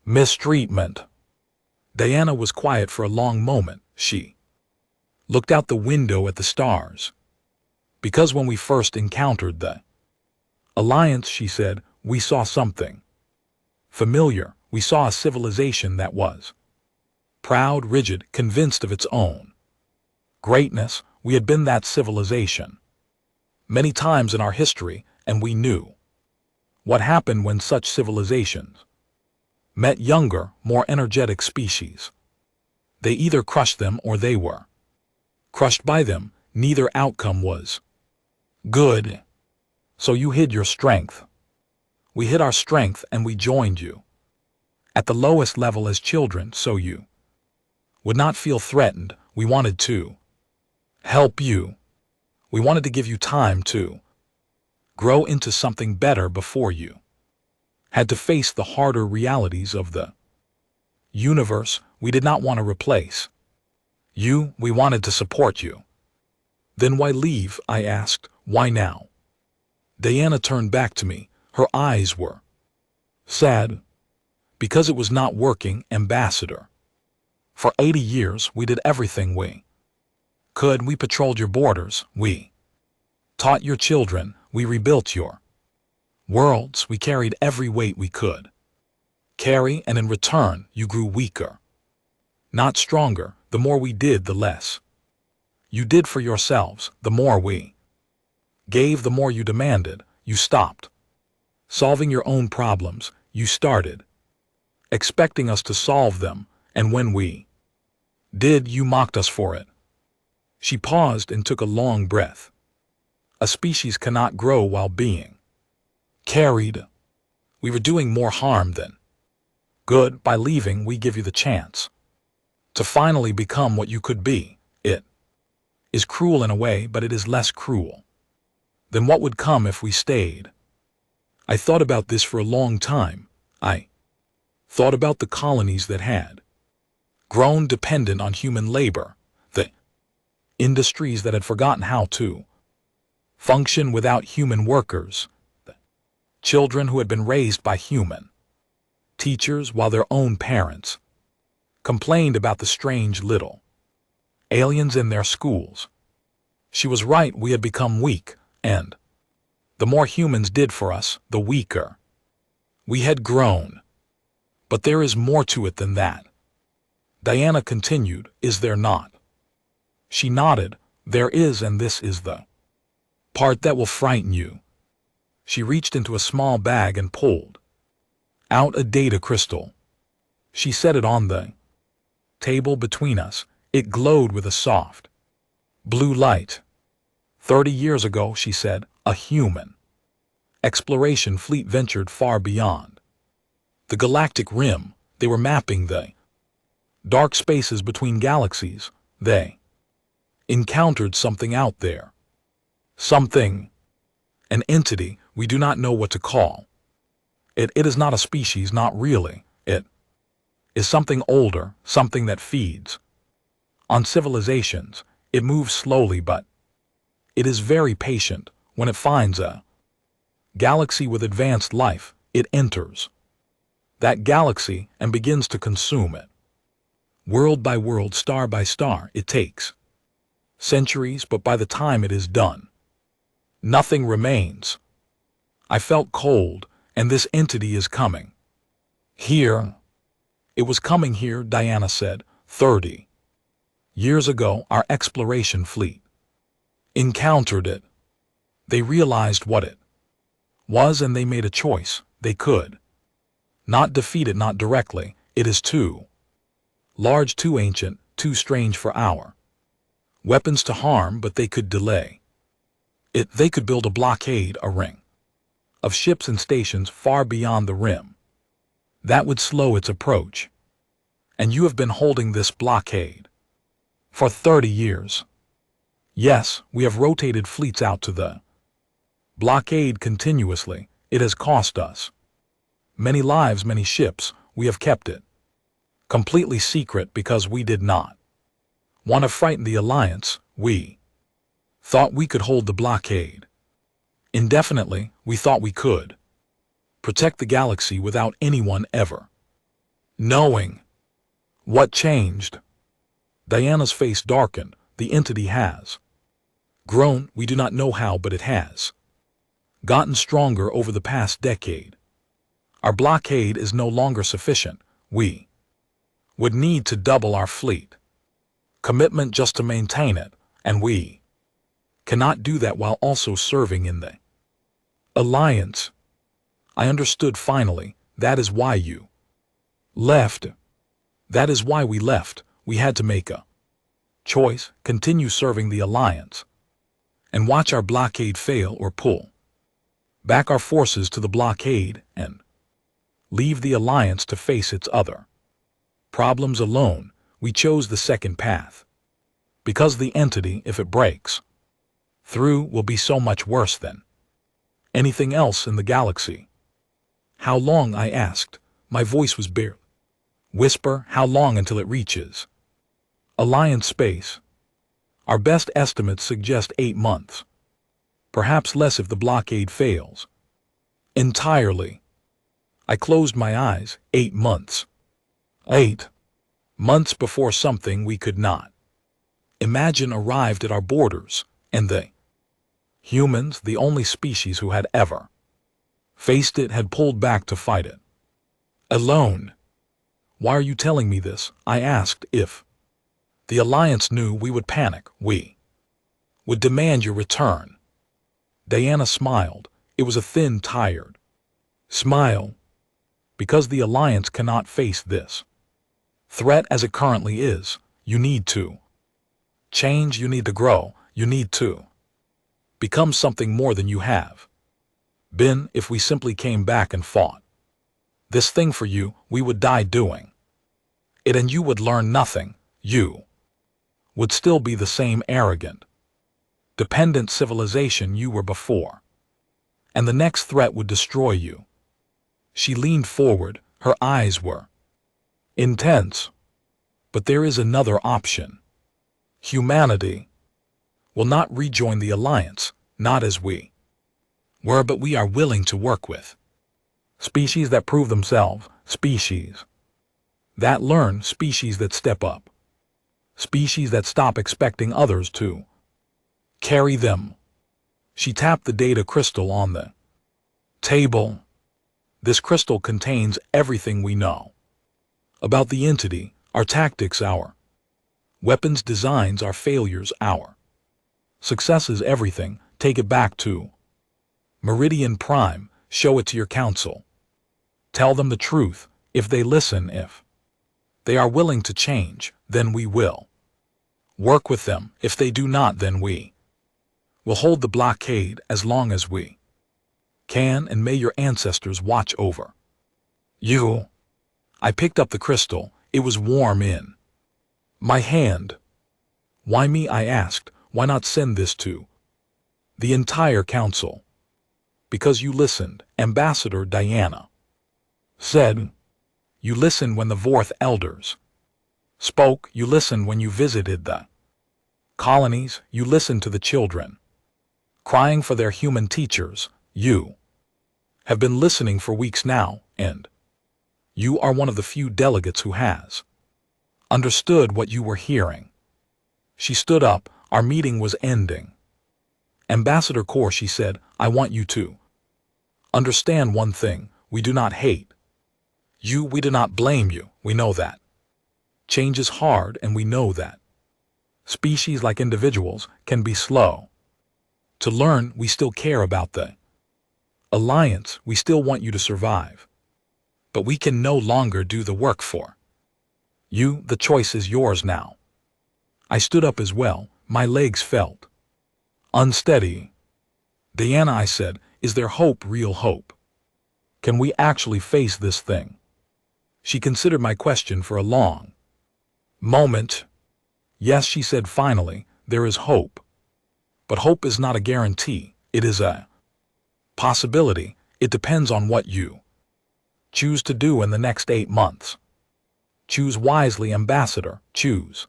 mistreatment?" Diana was quiet for a long moment. She looked out the window at the stars. "Because when we first encountered the Alliance," she said, "we saw something familiar. We saw a civilization that was proud, rigid, convinced of its own greatness. We had been that civilization many times in our history, and we knew what happened when such civilizations met younger, more energetic species. They either crushed them or they were crushed by them. Neither outcome was good. So you hid your strength. We hid our strength and we joined you at the lowest level as children, so you would not feel threatened. We wanted to help you. We wanted to give you time to grow into something better before you had to face the harder realities of the universe. We did not want to replace We wanted to support you. Then why leave? I asked. Why now? Diana turned back to me. Her eyes were sad. Because it was not working, Ambassador. For 80 years, we did everything we could. We patrolled your borders. We taught your children. We rebuilt your worlds. We carried every weight we could carry, and in return, you grew weaker, not stronger. The more we did, the less you did for yourselves. The more we gave, the more you demanded. You stopped solving your own problems. You started expecting us to solve them, and when we did, you mocked us for it. She paused and took a long breath. A species cannot grow while being carried. We were doing more harm than good. By leaving, we give you the chance to finally become what you could be. It is cruel in a way, but it is less cruel than what would come if we stayed. I thought about this for a long time. I thought about the colonies that had grown dependent on human labor, the industries that had forgotten how to function without human workers, the children who had been raised by human teachers while their own parents complained about the strange little aliens in their schools. She was right. We had become weak, and the more humans did for us, the weaker we had grown. But there is more to it than that. Diana continued, is there not? She nodded. There is, and this is the part that will frighten you. She reached into a small bag and pulled out a data crystal. She set it on the table between us. It glowed with a soft blue light. 30 years ago, she said, a human exploration fleet ventured far beyond the galactic rim. They were mapping the dark spaces between galaxies. They encountered something out there. Something, an entity we do not know what to call. It is not a species, not really. It is something older, something that feeds on civilizations. It moves slowly, but it is very patient. When it finds a galaxy with advanced life, it enters that galaxy and begins to consume it. World by world, star by star, it takes centuries, but by the time it is done, nothing remains. I felt cold, and this entity is coming here. It was coming here, Diana said. 30 years ago, our exploration fleet encountered it. They realized what it was, and they made a choice. They could not defeat it, not directly. It is too large, too ancient, too strange for our weapons to harm, but they could delay it. They could build a blockade, a ring of ships and stations far beyond the rim. That would slow its approach. And you have been holding this blockade for 30 years. Yes, we have rotated fleets out to the blockade continuously. It has cost us many lives, many ships. We have kept it completely secret because we did not want to frighten the Alliance. We thought we could hold the blockade indefinitely. We thought we could protect the galaxy without anyone ever knowing. What changed? Diana's face darkened. The entity has grown. We do not know how, but it has gotten stronger over the past decade. Our blockade is no longer sufficient. We would need to double our fleet commitment just to maintain it, and we cannot do that while also serving in the Alliance. I understood finally. That is why you left. That is why we left. We had to make a choice, continue serving the Alliance, and watch our blockade fail, or pull back our forces to the blockade and leave the Alliance to face its other problems alone. We chose the second path because the entity, if it breaks through, will be so much worse than anything else in the galaxy. How long? I asked. My voice was bare. Whisper, how long until it reaches Alliance space. Our best estimates suggest 8 months. Perhaps less if the blockade fails. Entirely. I closed my eyes. 8 months. 8 months before something we could not imagine arrived at our borders, and they, humans, the only species who had ever faced it, had pulled back to fight it. Alone. Why are you telling me this? I asked. If the Alliance knew we would panic, we would demand your return. Diana smiled. It was a thin, tired smile. Because the Alliance cannot face this threat as it currently is, you need to change, you need to grow, you need to become something more than you have been. If we simply came back and fought this thing for you, we would die doing it, and you would learn nothing. You would still be the same arrogant, dependent civilization you were before, and the next threat would destroy you. She leaned forward. Her eyes were intense. But there is another option. Humanity will not rejoin the Alliance, not as we were, but we are willing to work with species that prove themselves, species that learn, species that step up, species that stop expecting others to carry them. She tapped the data crystal on the table. This crystal contains everything we know about the entity, our tactics, our weapons designs, our failures, our successes, everything. Take it back to Meridian Prime. Show it to your council. Tell them the truth. If they listen, if they are willing to change, then we will work with them. If they do not, then we will hold the blockade as long as we can, and may your ancestors watch over you. I picked up the crystal. It was warm in my hand. Why me? I asked. Why not send this to the entire council? Because you listened, Ambassador Diana said. You listened when the Vorth elders spoke. You listened when you visited the colonies. You listened to the children crying for their human teachers. You have been listening for weeks now, and you are one of the few delegates who has understood what you were hearing. She stood up. Our meeting was ending. Ambassador Core, she said, I want you to understand one thing. We do not hate you. We do not blame you. We know that change is hard, and we know that species, like individuals, can be slow to learn. We still care about the Alliance. We still want you to survive. But we can no longer do the work for you. The choice is yours now. I stood up as well. My legs felt unsteady. Diana, I said, is there hope, real hope? Can we actually face this thing? She considered my question for a long moment. Yes, she said finally, there is hope. But hope is not a guarantee. It is a possibility. It depends on what you choose to do in the next 8 months. Choose wisely, Ambassador. Choose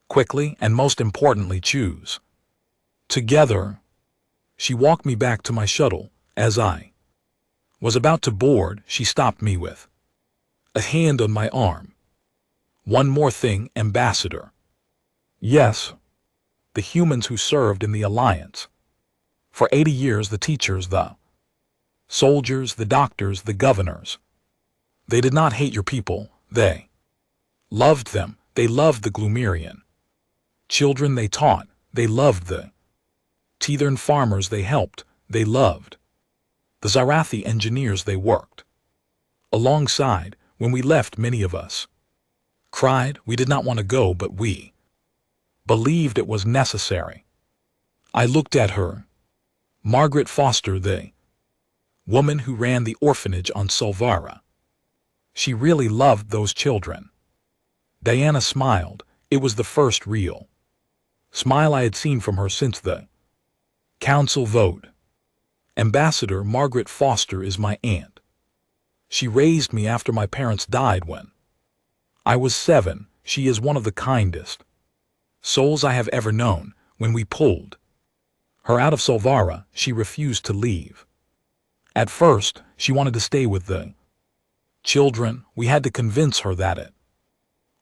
quickly, and most importantly, choose together. She walked me back to my shuttle. As I was about to board, she stopped me with a hand on my arm. One more thing, Ambassador. Yes. The humans who served in the Alliance for 80 years, the teachers, the soldiers, the doctors, the governors, they did not hate your people. They loved them. They loved the Glumerian children they taught. They loved the Teethern farmers they helped. They loved the Zarathi engineers they worked alongside. When we left, many of us cried. We did not want to go, but we believed it was necessary. I looked at her. Margaret Foster, the woman who ran the orphanage on Solvara. She really loved those children. Diana smiled. It was the first real smile I had seen from her since the council vote. Ambassador, Margaret Foster is my aunt. She raised me after my parents died when I was 7. she is one of the kindest souls I have ever known. When we pulled her out of Solvara, she refused to leave. At first, she wanted to stay with the children. We had to convince her that it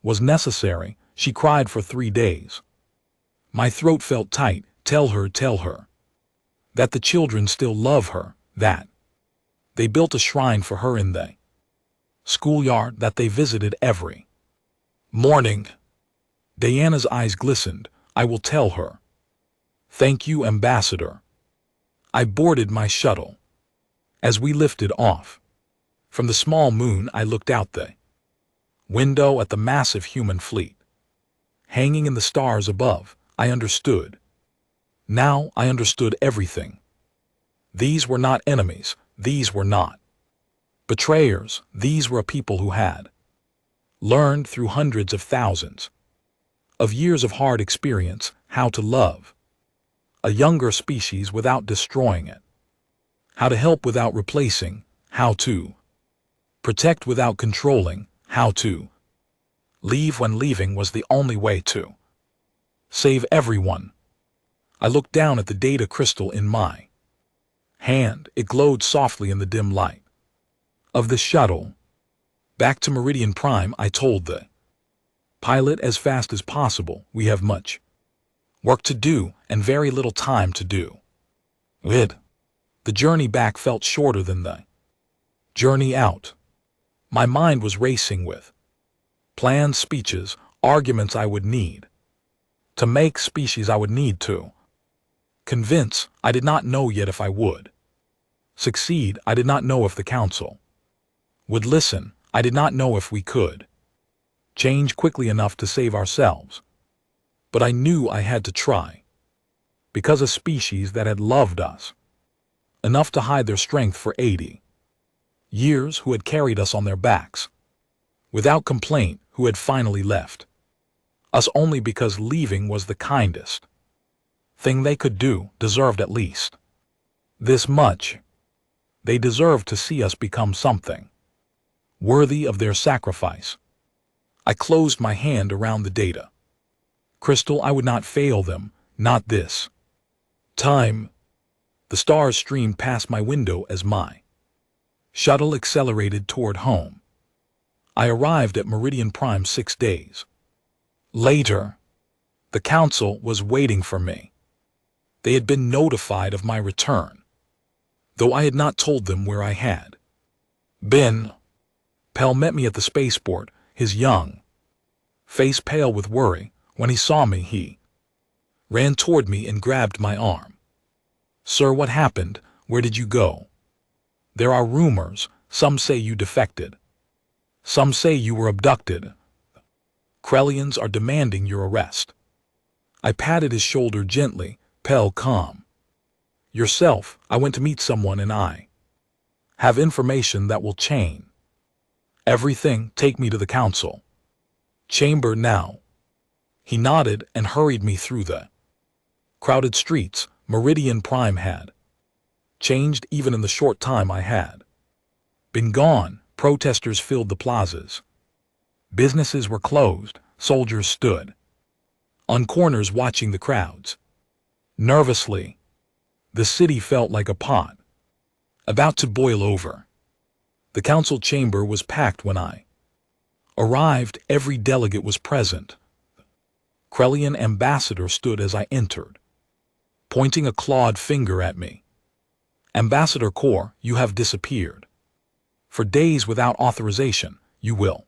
was necessary. She cried for 3 days. My throat felt tight. Tell her that the children still love her, that they built a shrine for her in the schoolyard, that they visited every morning. Diana's eyes glistened. I will tell her. Thank you, Ambassador. I boarded my shuttle. As we lifted off from the small moon, I looked out the window at the massive human fleet hanging in the stars above. I understood. Now I understood everything. These were not enemies. These were not betrayers. These were a people who had learned through hundreds of thousands of years of hard experience how to love a younger species without destroying it, how to help without replacing, how to protect without controlling, how to leave when leaving was the only way to save everyone. I looked down at the data crystal in my hand. It glowed softly in the dim light of the shuttle. Back to Meridian Prime, I told the pilot as fast as possible. We have much work to do and very little time to do it. The journey back felt shorter than the journey out. My mind was racing with plans, speeches, arguments I would need to make, species I would need to convince. I did not know yet if I would succeed. I did not know if the council would listen. I did not know if we could change quickly enough to save ourselves. But I knew I had to try, because a species that had loved us enough to hide their strength for 80 years, who had carried us on their backs without complaint, who had finally left us only because leaving was the kindest thing they could do, deserved at least this much. They deserved to see us become something worthy of their sacrifice. I closed my hand around the data crystal. I would not fail them, not this time. The stars streamed past my window as my shuttle accelerated toward home. I arrived at Meridian Prime 6 days later. The council was waiting for me. They had been notified of my return, though I had not told them where I had been. Pell met me at the spaceport, his young face pale with worry. When he saw me, he ran toward me and grabbed my arm. Sir, what happened? Where did you go? There are rumors. Some say you defected. Some say you were abducted. Krellians are demanding your arrest. I patted his shoulder gently. Pell, calm yourself. I went to meet someone and I have information that will change everything. Take me to the council chamber now. He nodded and hurried me through the crowded streets. Meridian Prime had changed even in the short time I had been gone. Protesters filled the plazas. Businesses were closed. Soldiers stood on corners watching the crowds nervously. The city felt like a pot about to boil over. The council chamber was packed when I arrived. Every delegate was present. Krellian ambassador stood as I entered, pointing a clawed finger at me. Ambassador Kor, you have disappeared for days without authorization. You will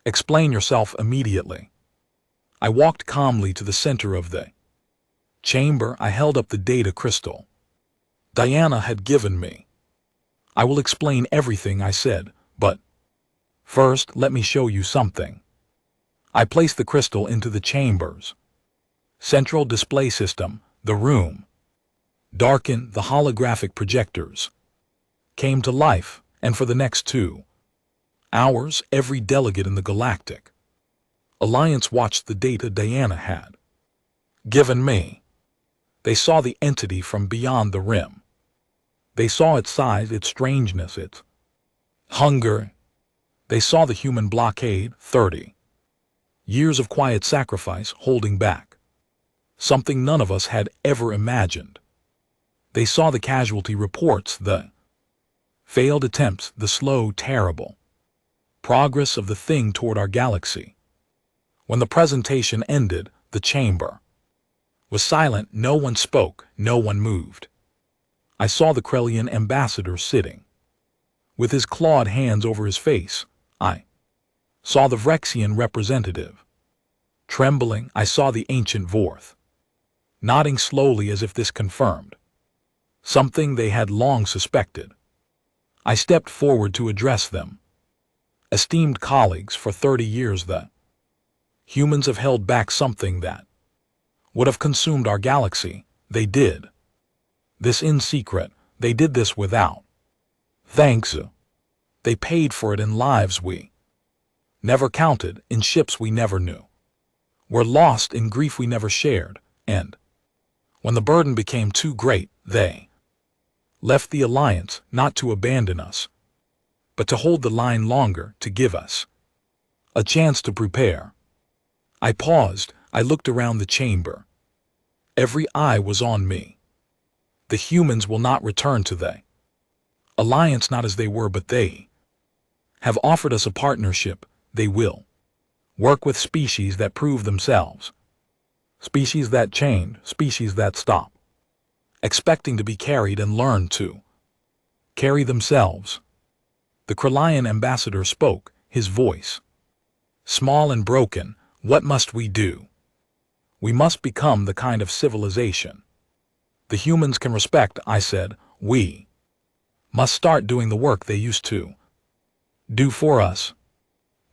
explain yourself immediately. I walked calmly to the center of the chamber. I held up the data crystal Diana had given me. I will explain everything, I said, but first let me show you something. I placed the crystal into the chamber's central display system. The room darkened. The holographic projectors came to life, and for the next 2 hours, every delegate in the Galactic Alliance watched the data Diana had given me. They saw the entity from beyond the rim. They saw its size, its strangeness, its hunger. They saw the human blockade. 30 Years of quiet sacrifice holding back. Something none of us had ever imagined. They saw the casualty reports, the failed attempts, the slow, terrible progress of the thing toward our galaxy. When the presentation ended, the chamber was silent. No one spoke, no one moved. I saw the Krellian ambassador sitting with his clawed hands over his face. I saw the Vrexian representative trembling. I saw the ancient Vorth nodding slowly as if this confirmed something they had long suspected. I stepped forward to address them. Esteemed colleagues, for 30 years the humans have held back something that would have consumed our galaxy. They did this in secret. They did this without thanks. They paid for it in lives we never counted, in ships we never knew, were lost in grief we never shared, and when the burden became too great, they left the Alliance, not to abandon us, but to hold the line longer, to give us a chance to prepare. I paused. I looked around the chamber. Every eye was on me. The humans will not return to the Alliance, not as they were, but they have offered us a partnership. They will work with species that prove themselves, species that change, species that stop expecting to be carried and learn to carry themselves. The Krellian ambassador spoke, his voice small and broken. What must we do? We must become the kind of civilization the humans can respect, I said. We must start doing the work they used to do for us.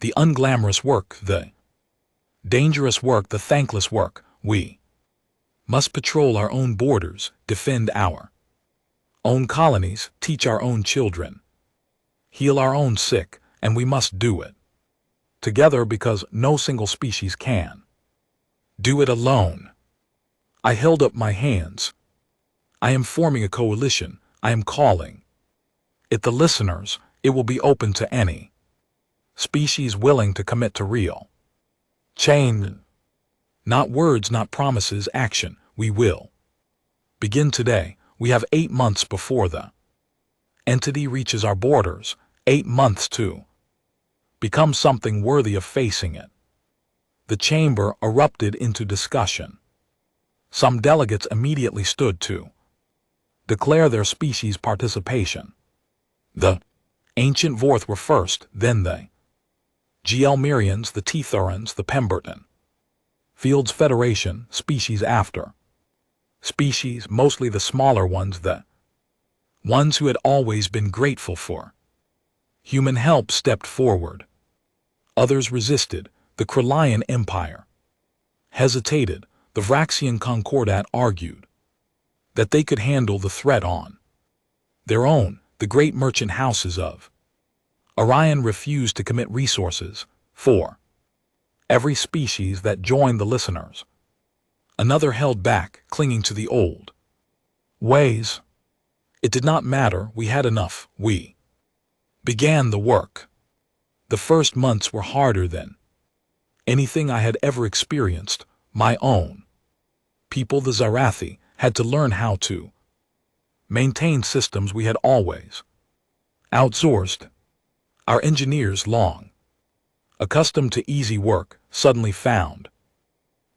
The unglamorous work, the dangerous work, the thankless work. We must patrol our own borders, defend our own colonies, teach our own children, heal our own sick, and we must do it together, because no single species can do it alone. I held up my hands. I am forming a coalition. I am calling it the listeners. It will be open to any species willing to commit to real change. Not words, not promises, action. We will begin today. We have 8 months before the entity reaches our borders. 8 months to become something worthy of facing it. The chamber erupted into discussion. Some delegates immediately stood to declare their species' participation. The ancient Vorth were first, then the Gelmirians, the Tethorans, the Pemberton Fields Federation, species after species, mostly the smaller ones, the ones who had always been grateful for human help, stepped forward. Others resisted. The Krellian Empire hesitated. The Vraxian Concordat argued that they could handle the threat on their own. The great merchant houses of Orion refused to commit resources for every species that joined the listeners. Another held back, clinging to the old ways. It did not matter. We had enough. We began the work. The first months were harder than anything I had ever experienced. My own people, the Zarathi, had to learn how to maintain systems we had always outsourced. Our engineers, long accustomed to easy work, suddenly found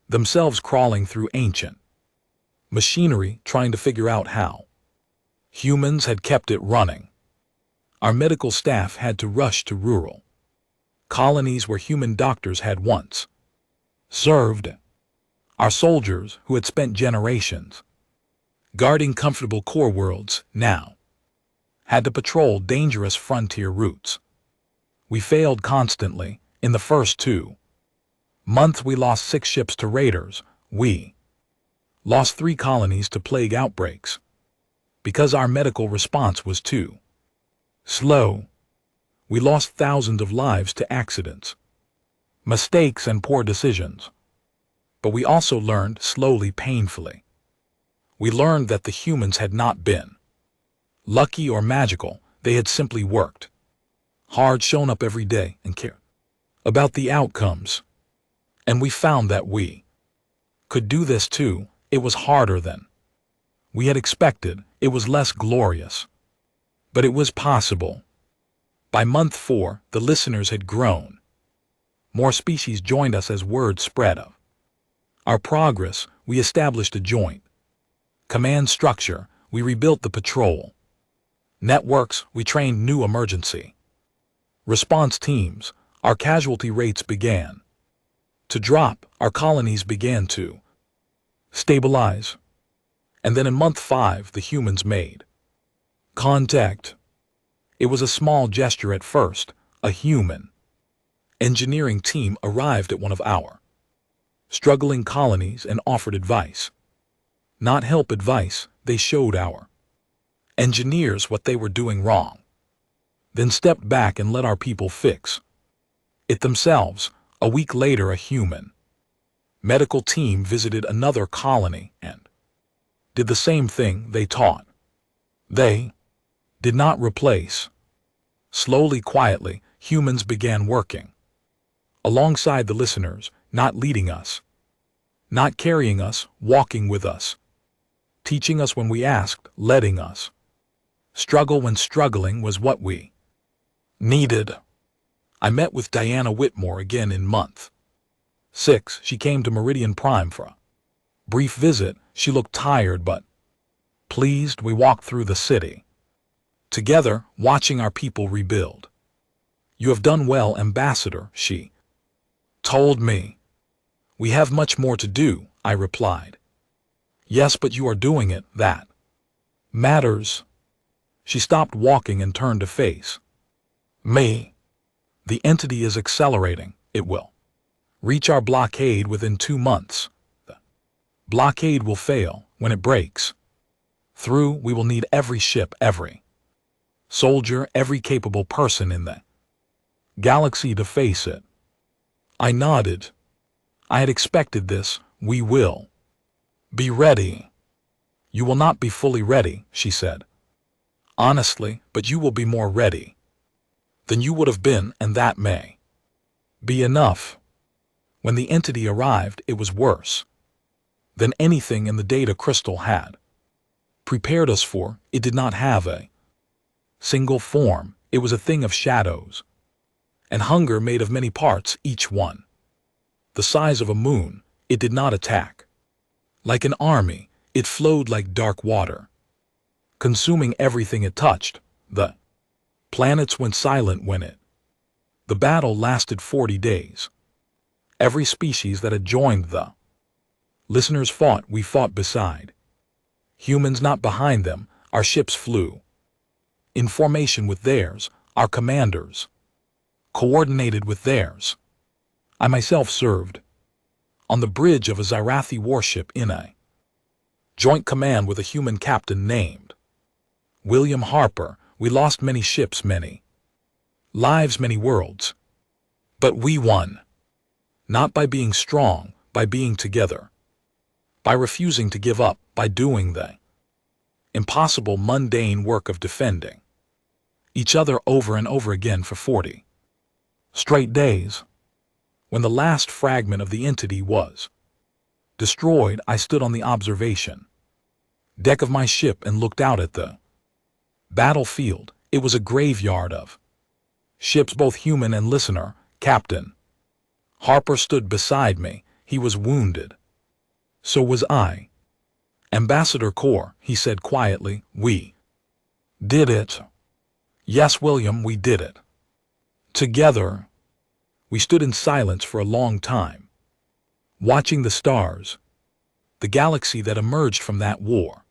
themselves crawling through ancient machinery, trying to figure out how humans had kept it running. Our medical staff had to rush to rural colonies where human doctors had once served. Our soldiers, who had spent generations guarding comfortable core worlds, now had to patrol dangerous frontier routes. We failed constantly. In the first 2 months we lost 6 ships to raiders. We lost 3 colonies to plague outbreaks because our medical response was too slow. We lost thousands of lives to accidents, mistakes, and poor decisions. But we also learned, slowly, painfully. We learned that the humans had not been lucky or magical. They had simply worked hard, shown up every day, and cared about the outcomes. And we found that we could do this too. It was harder than we had expected. It was less glorious. But it was possible. By month 4, the listeners had grown. More species joined us as word spread of our progress. We established a joint command structure. We rebuilt the patrol networks. We trained new emergency response teams. Our casualty rates began to drop. Our colonies began to stabilize. And then in month 5, the humans made contact. It was a small gesture at first. A human engineering team arrived at one of our struggling colonies and offered advice. Not help advice, they showed our engineers what they were doing wrong. Then stepped back and let our people fix it themselves. A week later, a human medical team visited another colony and did the same thing. They taught. They did not replace. Slowly, quietly, humans began working alongside the listeners, not leading us, not carrying us, walking with us, teaching us when we asked, letting us struggle when struggling was what we needed. I met with Diana Whitmore again in month 6. She came to Meridian Prime for a brief visit. She looked tired but pleased. We walked through the city together, watching our people rebuild. You have done well, Ambassador, she told me. We have much more to do, I replied. Yes, but you are doing it. That matters. She stopped walking and turned to face me. The entity is accelerating. It will reach our blockade within 2 months. The blockade will fail. When it breaks through, we will need every ship, every soldier, every capable person in the galaxy to face it. I nodded. I had expected this. We will be ready. You will not be fully ready, she said. Honestly, but you will be more ready than you would have been, and that may be enough. When the entity arrived, it was worse than anything in the data crystal had prepared us for. It did not have a single form. It was a thing of shadows and hunger made of many parts, each one the size of a moon. It did not attack like an army. It flowed like dark water, consuming everything it touched. The planets went silent when the battle lasted 40 days. Every species that had joined the listeners fought. We fought beside humans, not behind them. Our ships flew in formation with theirs. Our commanders coordinated with theirs. I myself served on the bridge of a Zirathi warship in a joint command with a human captain named William Harper. We lost many ships, many lives, many worlds. But we won. Not by being strong, by being together. By refusing to give up, by doing the impossible, mundane work of defending each other over and over again for 40 straight days. When the last fragment of the entity was destroyed, I stood on the observation deck of my ship and looked out at the battlefield. It was a graveyard of ships, both human and listener. Captain Harper stood beside me. He was wounded. So was I. Ambassador Core, he said quietly, we did it. Yes, William, we did it. Together. We stood in silence for a long time, watching the stars. The galaxy that emerged from that war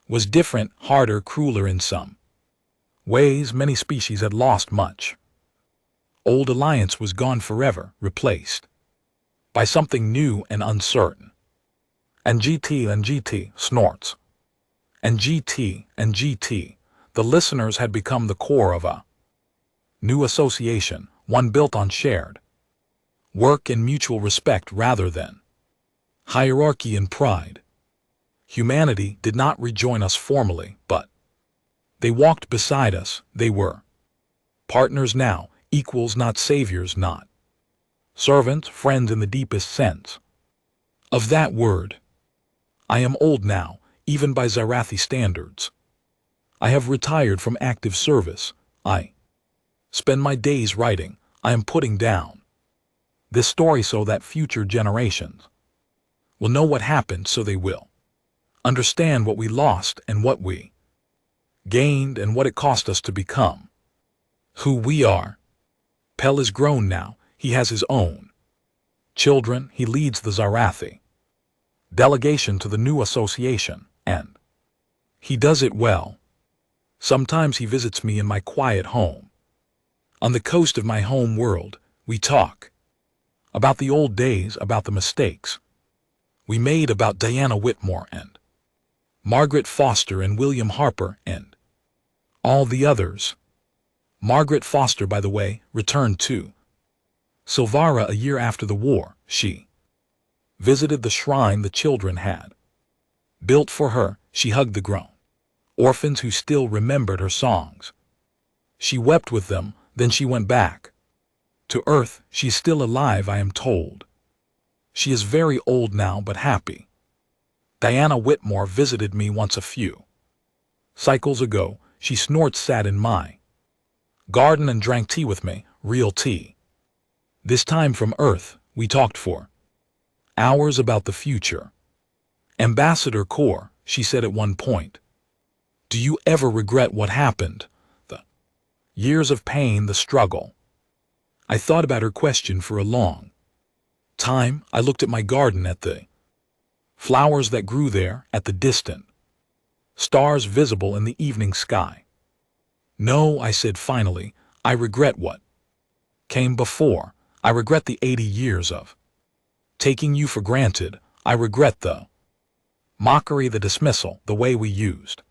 was different, harder, crueler in some ways. Many species had lost much. Old alliance was gone forever, replaced by something new and uncertain. And GT snorts. And GT, the listeners had become the core of a new association, one built on shared work and mutual respect rather than hierarchy and pride. Humanity did not rejoin us formally, but they walked beside us. They were partners now, equals, not saviors, not servant, friend in the deepest sense of that word. I am old now, even by Zarathi standards. I have retired from active service. I spend my days writing. I am putting down this story so that future generations will know what happened, so they will understand what we lost and what we gained and what it cost us to become who we are. Pel is grown now. He has his own children. He leads the Zarathi delegation to the new association, and he does it well. Sometimes he visits me in my quiet home. On the coast of my home world, we talk about the old days, about the mistakes we made, about Diana Whitmore and Margaret Foster and William Harper and all the others. Margaret Foster, by the way, returned to Silvara a year after the war. She visited the shrine the children had built for her. She hugged the grown orphans who still remembered her songs. She wept with them. Then she went back to Earth. She's still alive, I am told. She is very old now, but happy. Diana Whitmore visited me once a few cycles ago. She sat in my garden and drank tea with me, real tea. This time from Earth, we talked for hours about the future. Ambassador Kaur, she said at one point, do you ever regret what happened? The years of pain, the struggle. I thought about her question for a long time. I looked at my garden, at the flowers that grew there, at the distant stars visible in the evening sky. No, I said finally, I regret what came before. I regret the 80 years of taking you for granted. I regret the mockery, the dismissal, the way we used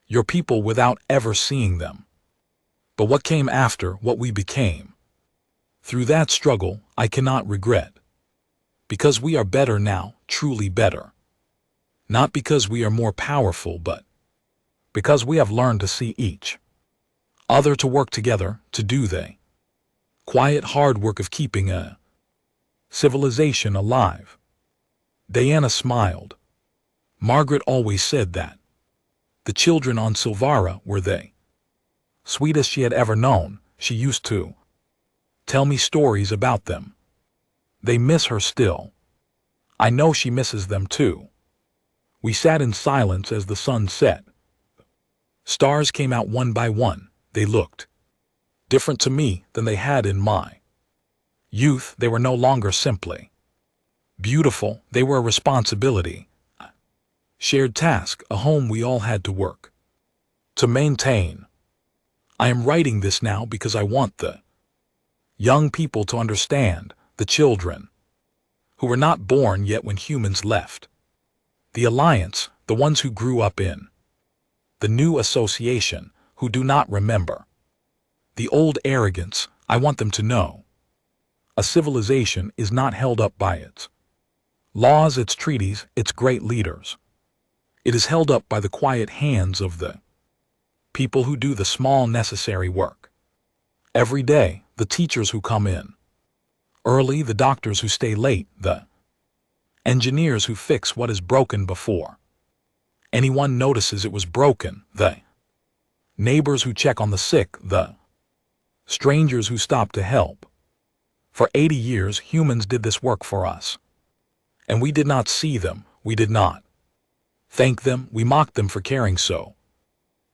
your people without ever seeing them. But what came after, what we became through that struggle, I cannot regret. Because we are better now, truly better. Not because we are more powerful, but because we have learned to see each other, to work together, to do the quiet hard work of keeping a civilization alive. Diana smiled. Margaret always said that the children on Silvara were the sweetest she had ever known. She used to tell me stories about them. They miss her still. I know she misses them too. We sat in silence as the sun set. Stars came out one by one. They looked different to me than they had in my youth. They were no longer simply beautiful. They were a responsibility, a shared task, a home we all had to work to maintain. I am writing this now because I want the young people to understand, the children who were not born yet when humans left the Alliance, the ones who grew up in the new association, who do not remember the old arrogance. I want them to know a civilization is not held up by its laws, its treaties, its great leaders. It is held up by the quiet hands of the people who do the small necessary work every day, the teachers who come in early, the doctors who stay late, the engineers who fix what is broken before anyone notices it was broken, the neighbors who check on the sick, the strangers who stop to help. For 80 years, humans did this work for us. And we did not see them, we did not thank them, we mocked them for caring so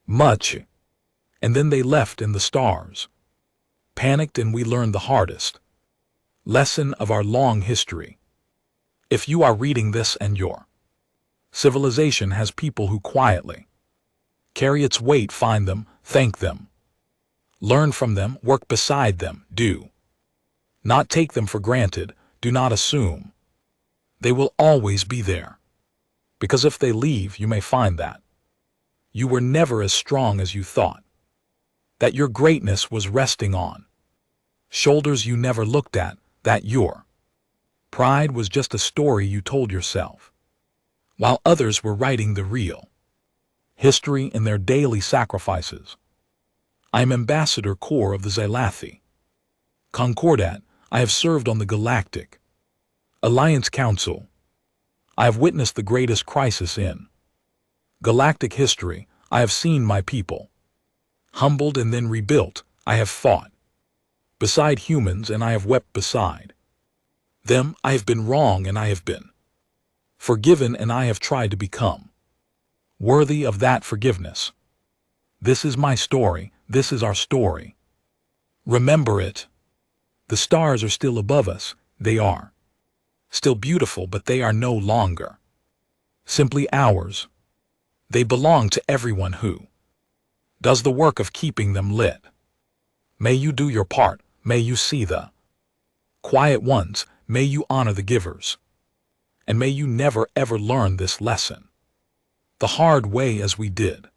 much. And then they left in the stars, panicked, and we learned the hardest lesson of our long history. If you are reading this and your civilization has people who quietly carry its weight, find them, thank them, learn from them, work beside them, do not take them for granted, do not assume they will always be there. Because if they leave, you may find that you were never as strong as you thought, that your greatness was resting on shoulders you never looked at, that your pride was just a story you told yourself, while others were writing the real history in their daily sacrifices. I am Ambassador Kaur of the Zalathi Concordat. I have served on the Galactic Alliance Council. I have witnessed the greatest crisis in galactic history. I have seen my people humbled and then rebuilt. I have fought beside humans and I have wept beside them. I have been wrong and I have been forgiven, and I have tried to become worthy of that forgiveness. This is my story. This is our story. Remember it. The stars are still above us. They are still beautiful, but they are no longer simply ours. They belong to everyone who does the work of keeping them lit. May you do your part. May you see the quiet ones. May you honor the givers. And may you never ever learn this lesson the hard way as we did.